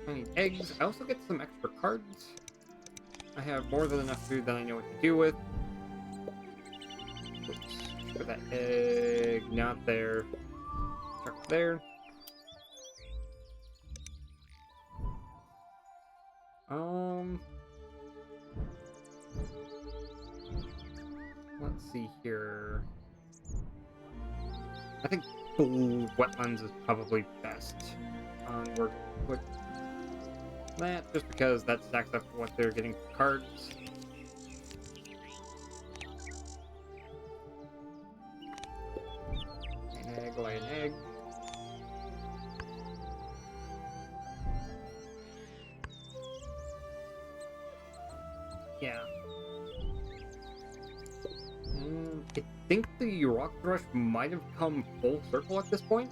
I need eggs. I also get some extra cards. I have more than enough food that I know what to do with. Oops. Put that egg not there. Chuck there. Let's see here. I think wetlands is probably best. We're put that just because that stacks up what they're getting for cards. An egg, lay an egg. Yeah. I think the rock thrush might have come full circle at this point,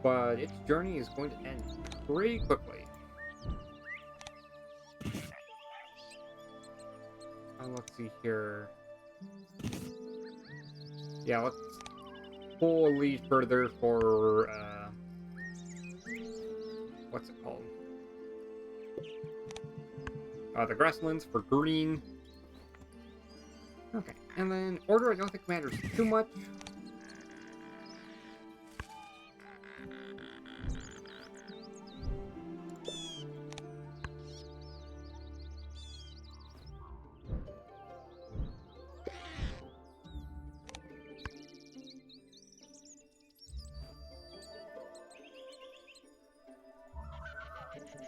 but its journey is going to end pretty quickly. Let's see here. Yeah, let's pull a lead further for, what's it called? The grasslands for green. Okay, and then order I don't think matters too much.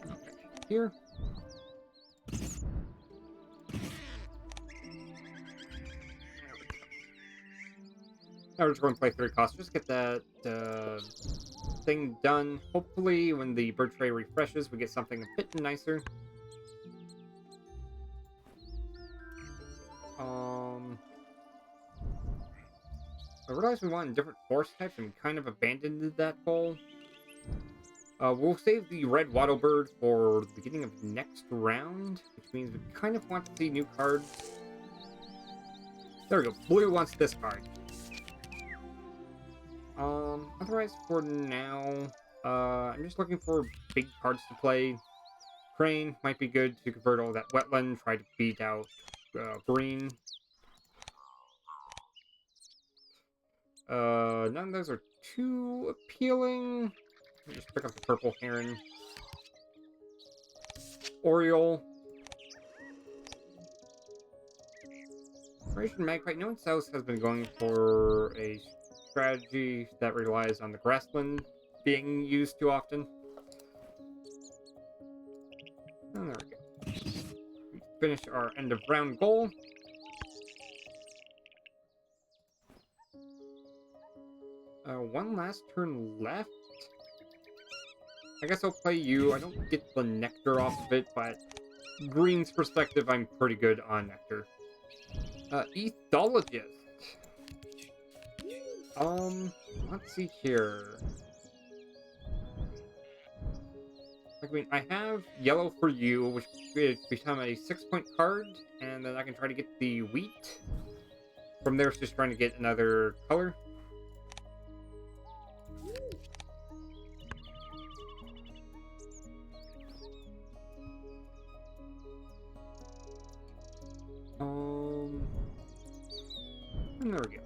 Okay, here. Now we're just going to play 3 costs. Just get that thing done. Hopefully, when the bird tray refreshes, we get something a bit nicer. I realized we wanted different force types and we kind of abandoned that goal. We'll save the red wattle bird for the beginning of next round, which means we kind of want to see new cards. There we go. Blue wants this card. Otherwise, for now, I'm just looking for big cards to play. Crane might be good to convert all that wetland, try to beat out green. None of those are too appealing. Just pick up the purple heron. Oriole. Operation Magpie. No one else has been going for a strategy that relies on the grassland being used too often. And there we go. We finish our end of round goal. One last turn left. I guess I'll play you. I don't get the nectar off of it, but green's perspective, I'm pretty good on nectar. Ethologist. Let's see here. I mean, I have yellow for you, which could become a 6-point card, and then I can try to get the wheat. From there, it's just trying to get another color. And there we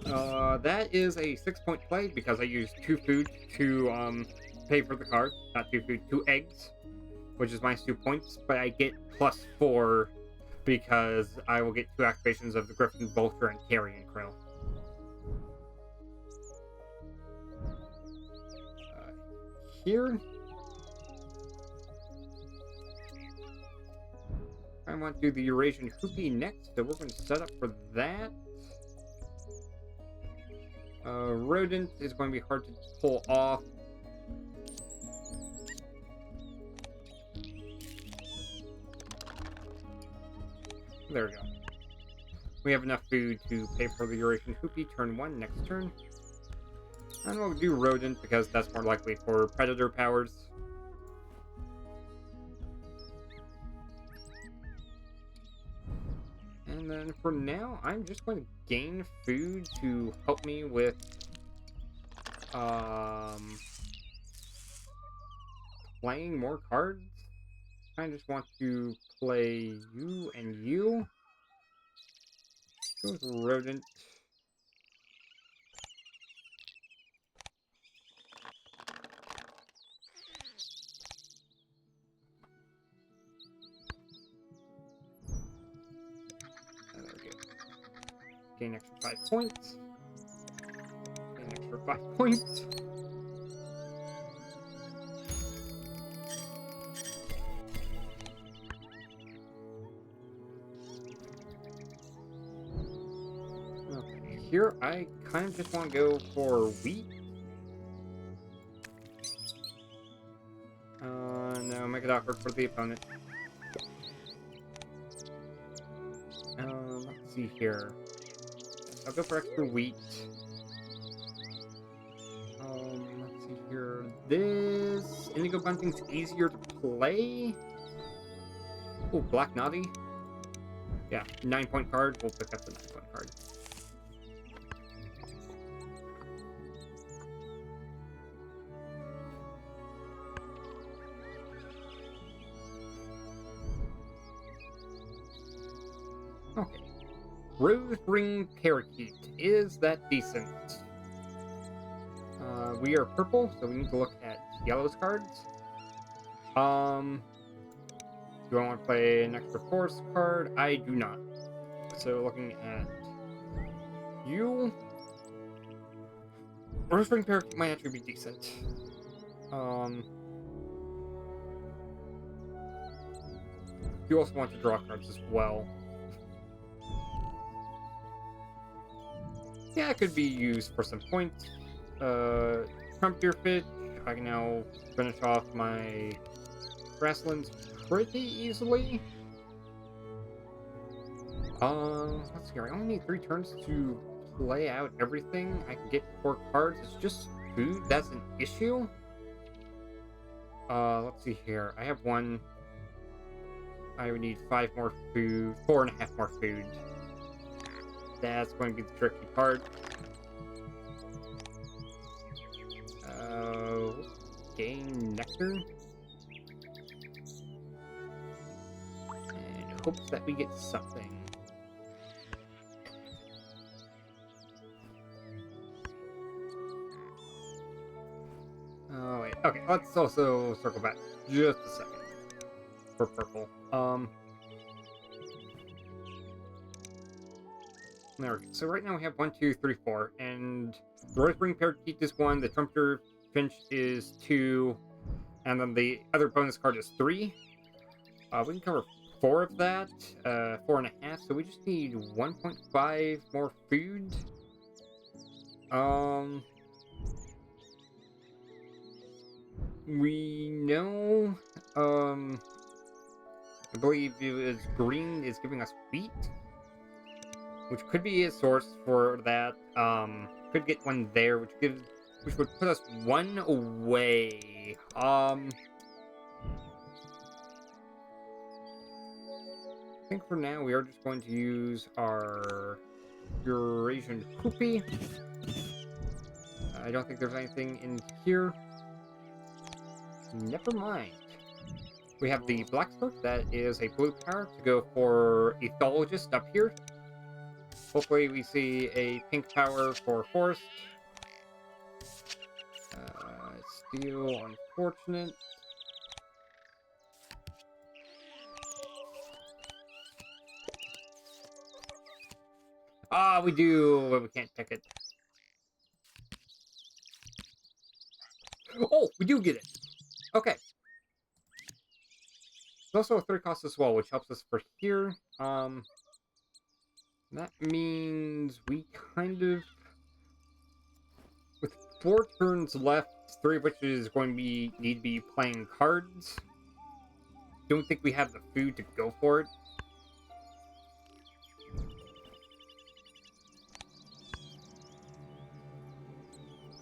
go. That is a 6-point play because I used 2 food to pay for the card. Not 2 food, 2 eggs, which is minus 2 points, but I get +4 because I will get 2 activations of the Griffin, Vulture, and Carrion Crow. Here, I want to do the Eurasian Hoopie next, so we're going to set up for that. Rodent is going to be hard to pull off. There we go. We have enough food to pay for the Eurasian Hoopie turn 1 next turn. And we'll do Rodent because that's more likely for Predator powers. And then for now, I'm just going to gain food to help me with playing more cards. I just want to play you and you. Go with Rodent. There we go. Gain extra 5 points. Gain extra 5 points. Here, I kind of just want to go for wheat. No, make it awkward for the opponent. Let's see here. I'll go for extra wheat. Let's see here. This Indigo Bunting's easier to play. Oh, Black Naughty. Yeah, 9-point card. We'll pick up the 9-point card. Okay. Rose Ring Parakeet. Is that decent? We are purple, so we need to look at yellow's cards. Do I want to play an extra force card? I do not. So looking at you, Rose Ring Parakeet might actually be decent. You also want to draw cards as well. Yeah, it could be used for some points. Trump Deerfish. I can now finish off my grasslands pretty easily. Let's see here. I only need 3 turns to play out everything. I can get 4 cards. It's just food that's an issue. Let's see here. I have 1. I would need 5 more food. 4.5 more food. That's going to be the tricky part. Gain nectar. And hopes that we get something. Oh, wait. Okay, let's also circle back just a second for purple. There we go. So right now we have 1, 2, 3, 4, and the Roseberry parakeet is 1, the trumpeter finch is 2, and then the other bonus card is 3. We can cover 4 of that, 4.5, so we just need 1.5 more food. We know, I believe it was green is giving us wheat, which could be a source for that. Could get one there, which would put us 1 away. I think for now we are just going to use our Eurasian Hoopy. I don't think there's anything in here. Never mind. We have the Black Stork, that is a blue power to go for Ethologist up here. Hopefully we see a pink power for Forest. Steel, unfortunate. Ah, we do, but we can't pick it. Oh, we do get it. Okay. It's also a 3 cost as well, which helps us for here. That means we kind of, with 4 turns left, 3 of which is going to need to be playing cards. Don't think we have the food to go for it.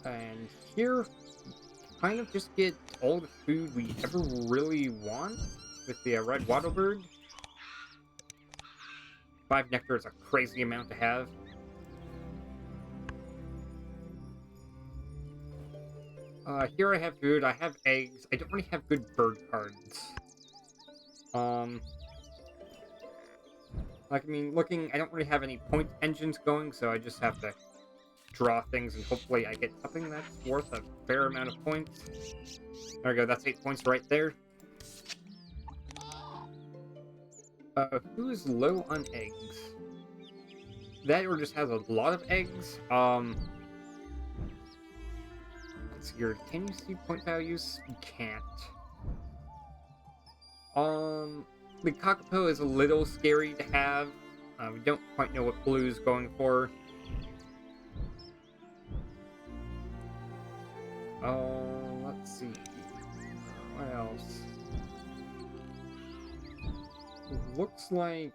And here, kind of just get all the food we ever really want with the red wattlebird. 5 nectar is a crazy amount to have. Here I have food, I have eggs. I don't really have good bird cards. Like, I mean, looking, I don't really have any point engines going, so I just have to draw things, and hopefully I get something that's worth a fair amount of points. There we go, that's 8 points right there. Who's low on eggs? That or just has a lot of eggs. Let's see here, can you see point values? You can't. The Kakapo is a little scary to have. We don't quite know what blue is going for. Let's see. What else? Looks like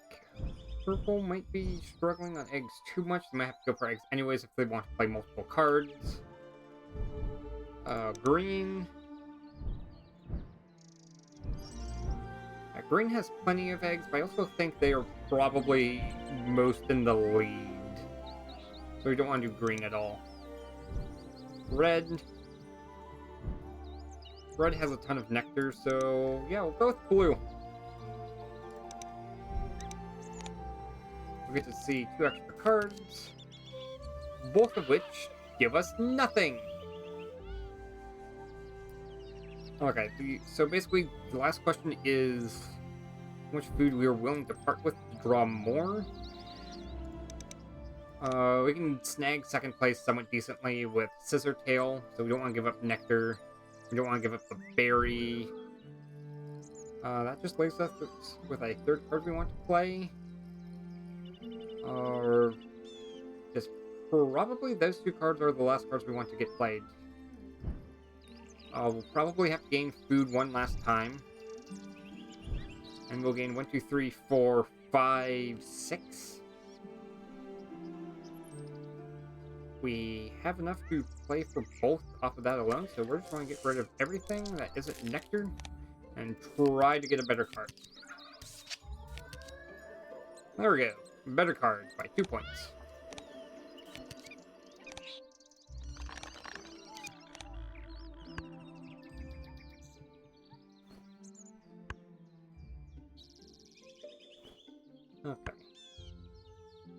purple might be struggling on eggs too much. They might have to go for eggs anyways if they want to play multiple cards. Green. Green has plenty of eggs, but I also think they are probably most in the lead. So we don't want to do green at all. Red. Red has a ton of nectar, so yeah, we'll go with blue. We get to see 2 extra cards, both of which give us nothing. Okay, so basically the last question is how much food we are willing to part with to draw more. We can snag second place somewhat decently with Scissor Tail, so we don't want to give up nectar. We don't want to give up the berry. That just leaves us with a 3rd card we want to play. Or just probably those 2 cards are the last cards we want to get played. We'll probably have to gain food 1 last time. And we'll gain 1, 2, 3, 4, 5, 6. We have enough to play for both off of that alone, so we're just going to get rid of everything that isn't nectar and try to get a better card. There we go. Better card by 2 points. Okay.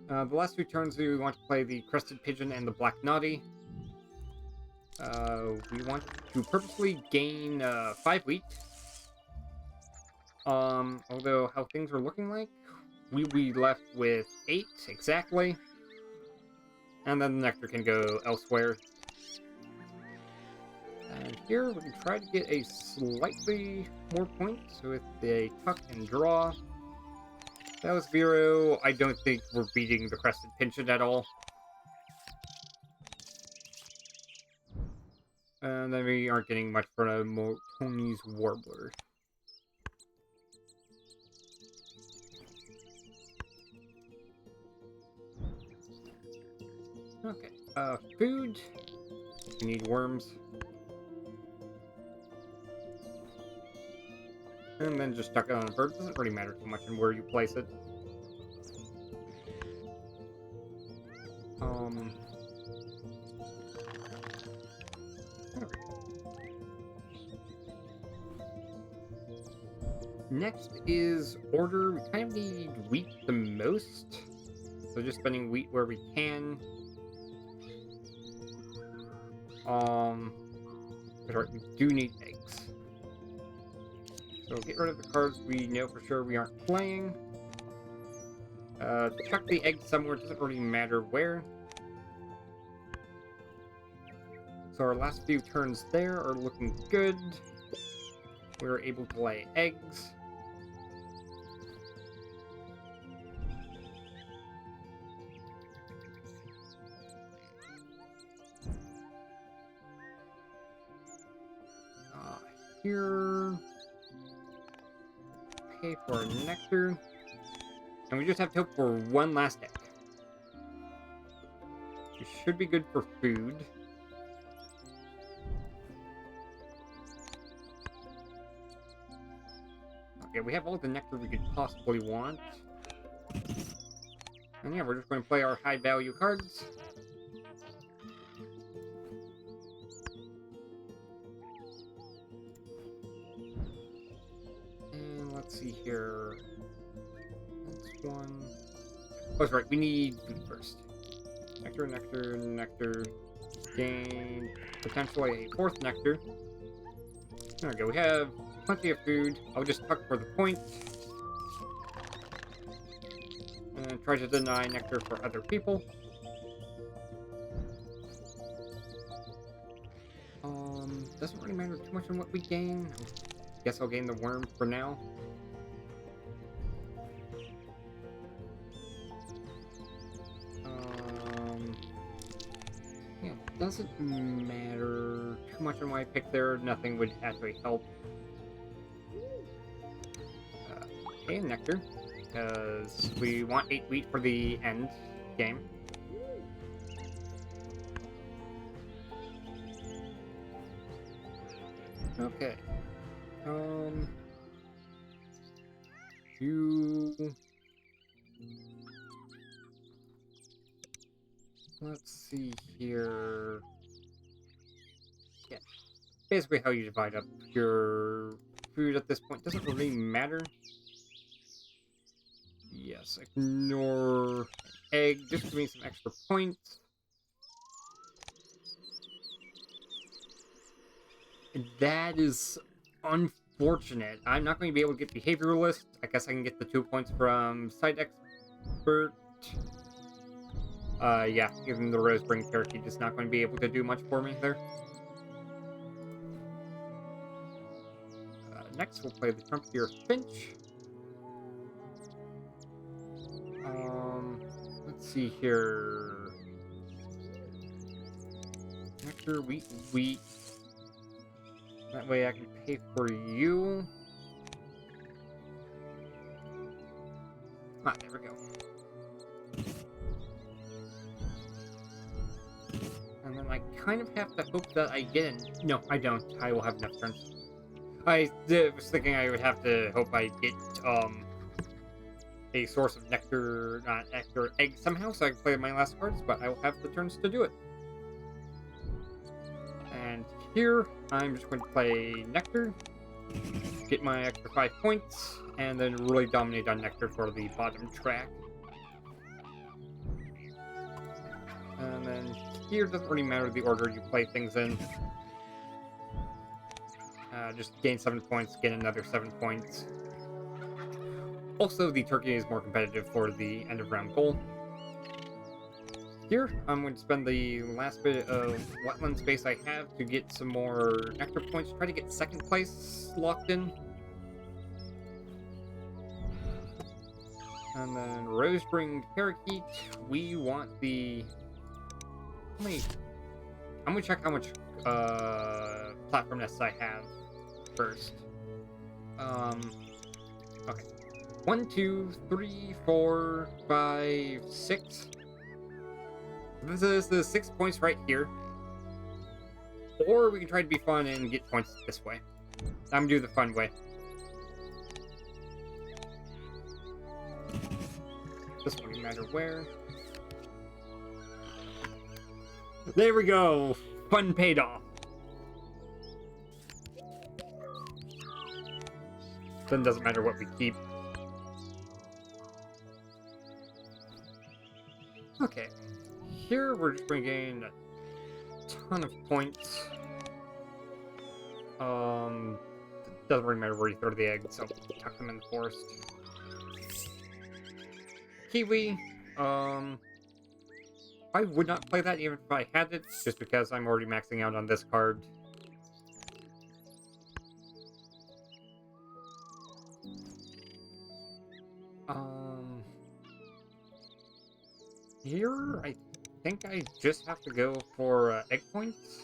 The last 2 turns we want to play the Crested Pigeon and the Black Naughty. We want to purposely gain 5 wheat. Although how things are looking like, we'll be left with 8 exactly. And then the nectar can go elsewhere. And here we can try to get a slightly more points with a tuck and draw. That was 0. I don't think we're beating the Crested Pigeon at all. And then we aren't getting much for a Tony's Warbler. Okay, food. We need worms. And then just stuck it on a bird. Doesn't really matter too much on where you place it. Next is order. We kind of need wheat the most. So just spending wheat where we can. Sorry, we do need eggs. So get rid of the cards we know for sure we aren't playing. Chuck the egg somewhere, doesn't really matter where. So our last few turns there are looking good. We're able to lay eggs. Here. Pay for a nectar. And we just have to hope for one last egg. We should be good for food. Okay, we have all the nectar we could possibly want. And yeah, we're just going to play our high value cards. And let's see here. That's one. Oh, that's right, we need food first. Nectar, nectar, nectar. Gain potentially a 4th nectar. There we go, we have plenty of food. I'll just tuck for the point. And try to deny nectar for other people. Doesn't really matter too much on what we gain. Guess I'll gain the worm for now. Yeah, doesn't matter too much on what I pick there. Nothing would actually help. Okay, nectar, because we want 8 wheat for the end game. Okay. Let's see here. Yeah. Basically how you divide up your food at this point doesn't really matter. Yes, ignore an egg, just give me some extra points. That is unfortunate. I'm not going to be able to get behavioralist. I guess I can get the 2 points from side expert. Yeah, even the Rosebring Turkey is not going to be able to do much for me there. Next, we'll play the Trumpier Finch. Let's see here. Nectar, wheat, wheat. That way I can pay for you. Ah, there we go. And then I kind of have to hope that I get in. No, I don't. I will have enough turns. I was thinking I would have to hope I get, a source of nectar, not nectar, egg somehow, so I can play my last cards, but I will have the turns to do it. And here, I'm just going to play nectar, get my extra 5 points, and then really dominate on nectar for the bottom track. And then here doesn't really matter the order you play things in. Just gain 7 points, gain another 7 points. Also, the turkey is more competitive for the end of round goal. Here, I'm going to spend the last bit of wetland space I have to get some more nectar points, try to get second place locked in. And then rose-spring parakeet, we want the... I'm gonna check how much platform nests I have first. Okay. 1, 2, 3, 4, 5, 6. This is the 6 points right here. Or we can try to be fun and get points this way. I'm gonna do the fun way. This won't matter where. There we go! Fun paid off. Then doesn't matter what we keep. Okay. Here we're just going to gain a ton of points. Doesn't really matter where you throw the eggs, so tuck them in the forest. Kiwi, I would not play that even if I had it, just because I'm already maxing out on this card. Here, I think I just have to go for egg points.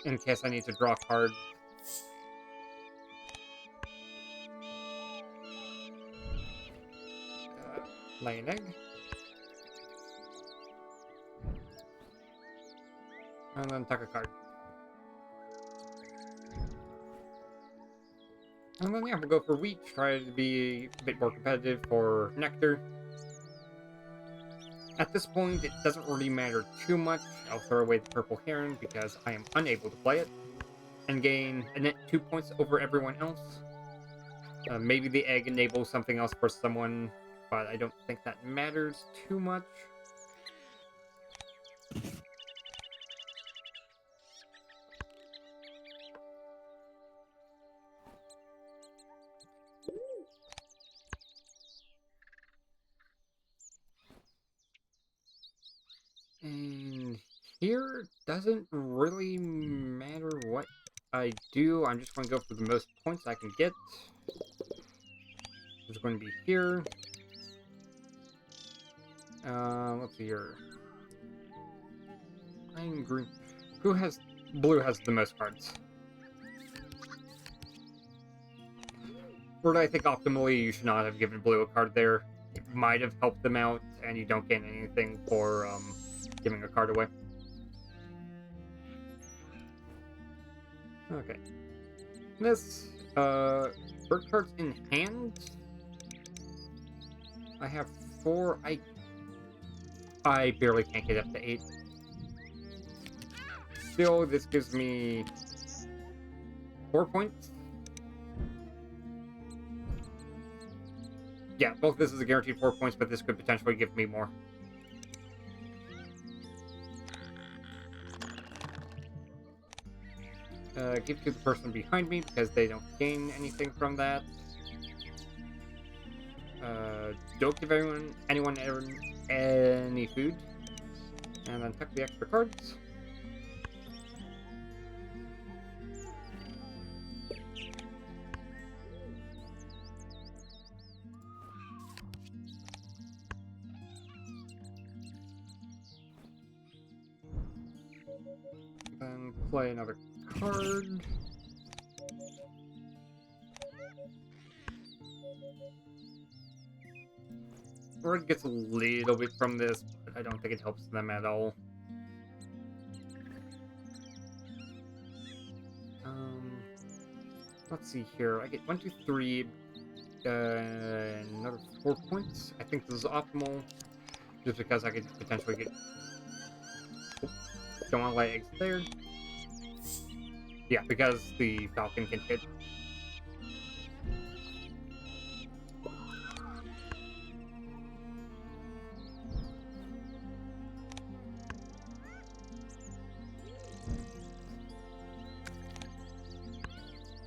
In case I need to draw a card. Lay an egg. And then tuck a card. And then, yeah, we'll go for wheat, try to be a bit more competitive for nectar. At this point, it doesn't really matter too much. I'll throw away the purple heron because I am unable to play it, and gain a net 2 points over everyone else. Maybe the egg enables something else for someone, but I don't think that matters too much. And here doesn't really matter what I do. I'm just going to go for the most points I can get. It's going to be here. Let's see here. I'm green. Blue has the most cards. Or I think optimally you should not have given blue a card there. It might have helped them out, and you don't gain anything for giving a card away. Okay. This, bird cards in hand. I have 4. I barely can't get up to 8. Still, this gives me 4 points. Yeah, both this is a guaranteed 4 points, but this could potentially give me more. Give to the person behind me because they don't gain anything from that. Don't give anyone any food. And then tuck the extra cards. Then play another card. Red gets a little bit from this, but I don't think it helps them at all. Let's see here. I get 1, 2, 3, another 4 points. I think this is optimal, just because I could potentially get... Don't want to lay eggs there. Yeah, because the falcon can hit.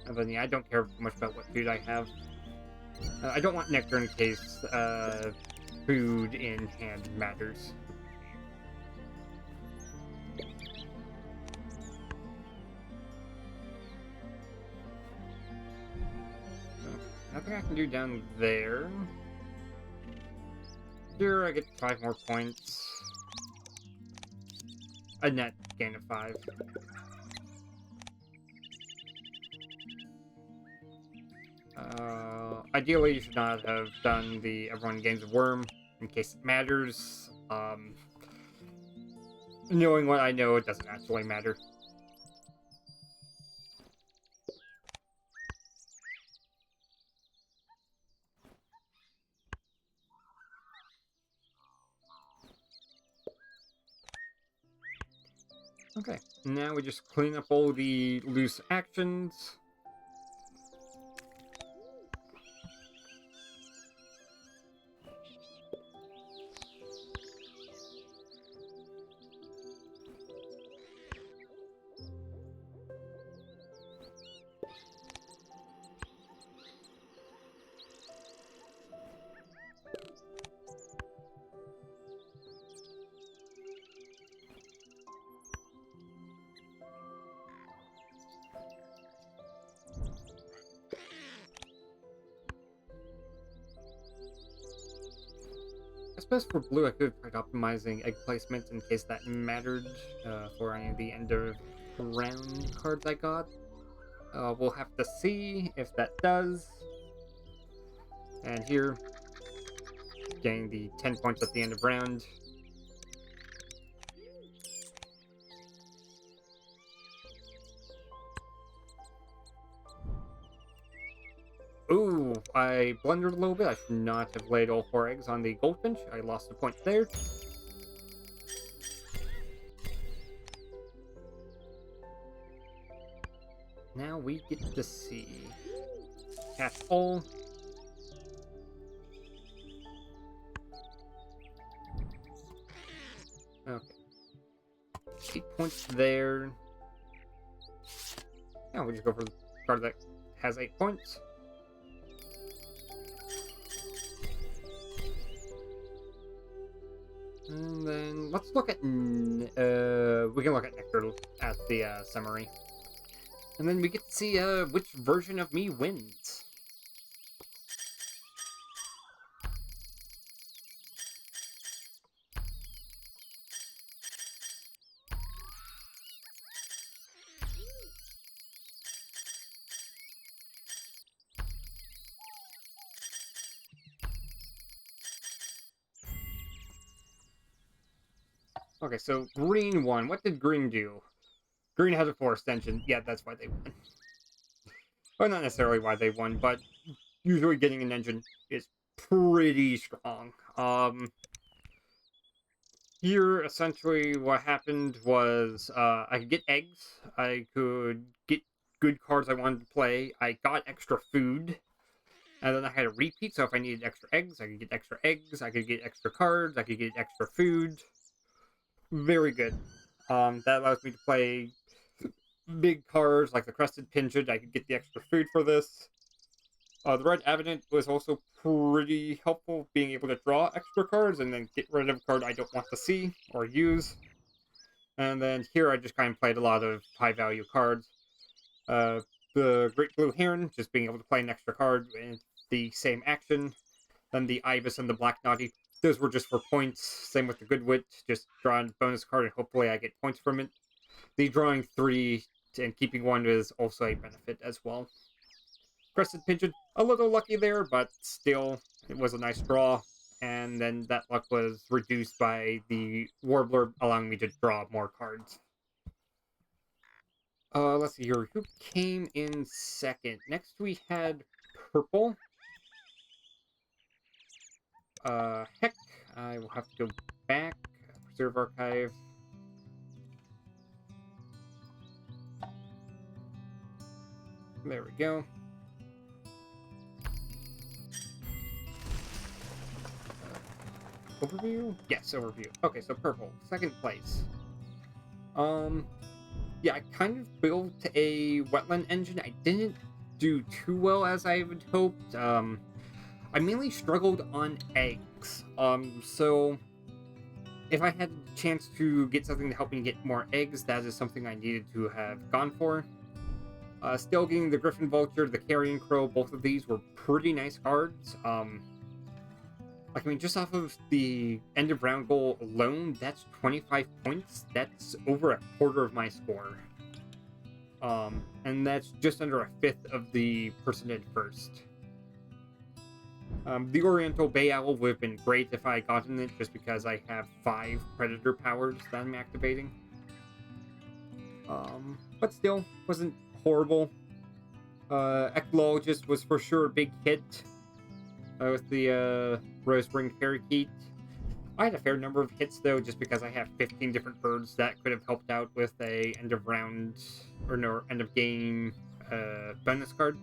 And then, yeah, I don't care much about what food I have. I don't want nectar in case food in hand matters. Nothing I can do down there. Here I get 5 more points. A net gain of 5. Ideally, you should not have done the everyone gains a worm in case it matters. Knowing what I know, it doesn't actually matter. Okay, now we just clean up all the loose actions. I suppose for blue, I could have tried optimizing egg placement in case that mattered for any of the end of round cards I got. We'll have to see if that does. And here, getting the 10 points at the end of round. Ooh, I blundered a little bit. I should not have laid all 4 eggs on the goldfinch. I lost a point there. Now we get to see. Catch all. Okay. 8 points there. Yeah, we just go for the card that has 8 points. And then let's look at we can look at Nectar at the summary, and then we get to see which version of me wins. Okay, so green won. What did green do? Green has a 4 extension. Yeah, that's why they won. Well, not necessarily why they won, but usually getting an engine is pretty strong. Here, essentially, what happened was I could get eggs. I could get good cards I wanted to play. I got extra food. And then I had a repeat, so if I needed extra eggs, I could get extra eggs. I could get extra cards. I could get extra food. Very good. That allows me to play big cards like the Crested Pigeon. I could get the extra food for this. The Red Avenant was also pretty helpful, being able to draw extra cards and then get rid of a card I don't want to see or use. And then here I just kind of played a lot of high-value cards. The Great Blue Heron, just being able to play an extra card with the same action. Then the Ibis and the Black Naughty, those were just for points. Same with the Goodwit, just drawing a bonus card and hopefully I get points from it. The drawing 3 and keeping 1 is also a benefit as well. Crested Pigeon, a little lucky there, but still, it was a nice draw. And then that luck was reduced by the Warbler allowing me to draw more cards. Let's see here. Who came in second? Next we had Purple. Heck, I will have to go back. Preserve Archive. There we go. Overview? Yes, overview. Okay, so Purple, second place. Yeah, I kind of built a wetland engine. I didn't do too well as I had hoped. I mainly struggled on eggs. So if I had a chance to get something to help me get more eggs, that is something I needed to have gone for. Still getting the Griffin Vulture, the Carrion Crow, both of these were pretty nice cards. Like, I mean, just off of the end of round goal alone, that's 25 points. That's over a quarter of my score. And that's just under a fifth of the person in first. The Oriental Bay Owl would have been great if I gotten it, just because I have 5 Predator powers that I'm activating. But still, wasn't horrible. Echologist was for sure a big hit with the Rosebring Parakeet. I had a fair number of hits though, just because I have 15 different birds that could have helped out with a end of round or no end of game bonus card.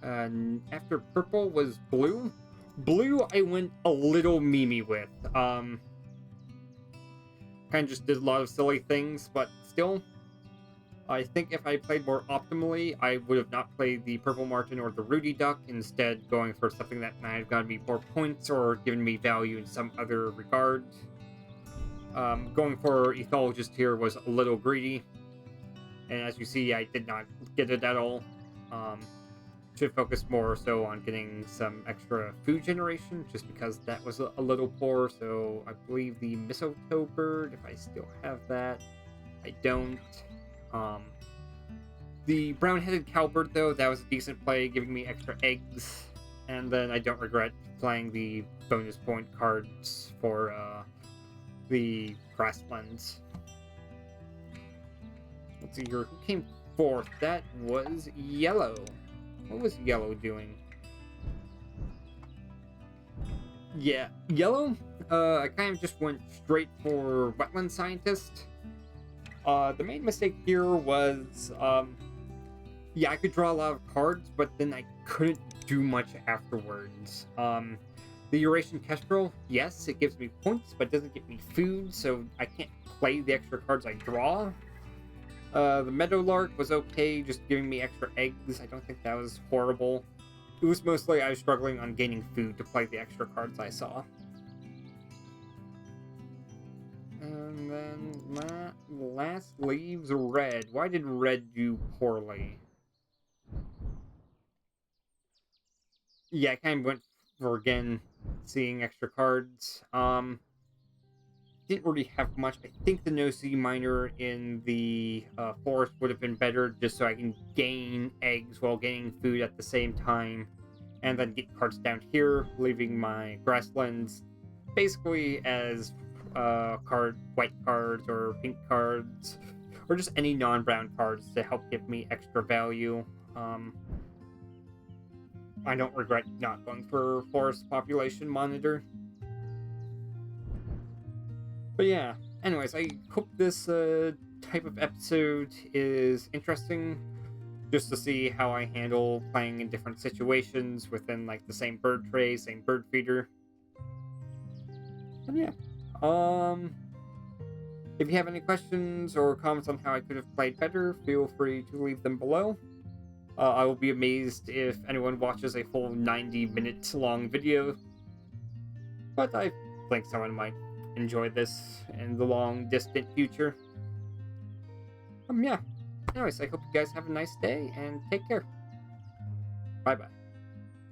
And after purple was blue. Blue I went a little memey with. Kind of just did a lot of silly things, but still, I think if I played more optimally, I would have not played the Purple Martin or the Rudy Duck, instead going for something that might have gotten me more points or given me value in some other regard. Going for Ethologist here was a little greedy, and as you see, I did not get it at all. Should focus more so on getting some extra food generation, just because that was a little poor. So I believe the Mistletoe Bird, if I still have that, I don't. The brown-headed cowbird, though, that was a decent play, giving me extra eggs. And then I don't regret playing the bonus point cards for the grasslands. Let's see here, who came fourth? That was Yellow. What was Yellow doing? Yeah, Yellow, I kind of just went straight for Wetland Scientist. The main mistake here was, yeah, I could draw a lot of cards, but then I couldn't do much afterwards. The Eurasian Kestrel, yes, it gives me points, but doesn't give me food, so I can't play the extra cards I draw. The Meadowlark was okay, just giving me extra eggs. I don't think that was horrible. It was mostly I was struggling on gaining food to play the extra cards I saw. And then last leaves Red. Why did Red do poorly? Yeah, I kind of went for, again, seeing extra cards. Didn't really have much. I think the No Sea Miner in the forest would have been better, just so I can gain eggs while gaining food at the same time, and then get cards down here, leaving my grasslands basically as white cards or pink cards, or just any non-brown cards to help give me extra value. I don't regret not going for Forest Population Monitor. But yeah, anyways, I hope this type of episode is interesting, just to see how I handle playing in different situations within like the same bird tray, same bird feeder. And yeah, if you have any questions or comments on how I could have played better, feel free to leave them below. I will be amazed if anyone watches a full 90-minute long video, but I think someone might enjoy this in the long distant future. Yeah, anyways, I hope you guys have a nice day and take care. Bye bye.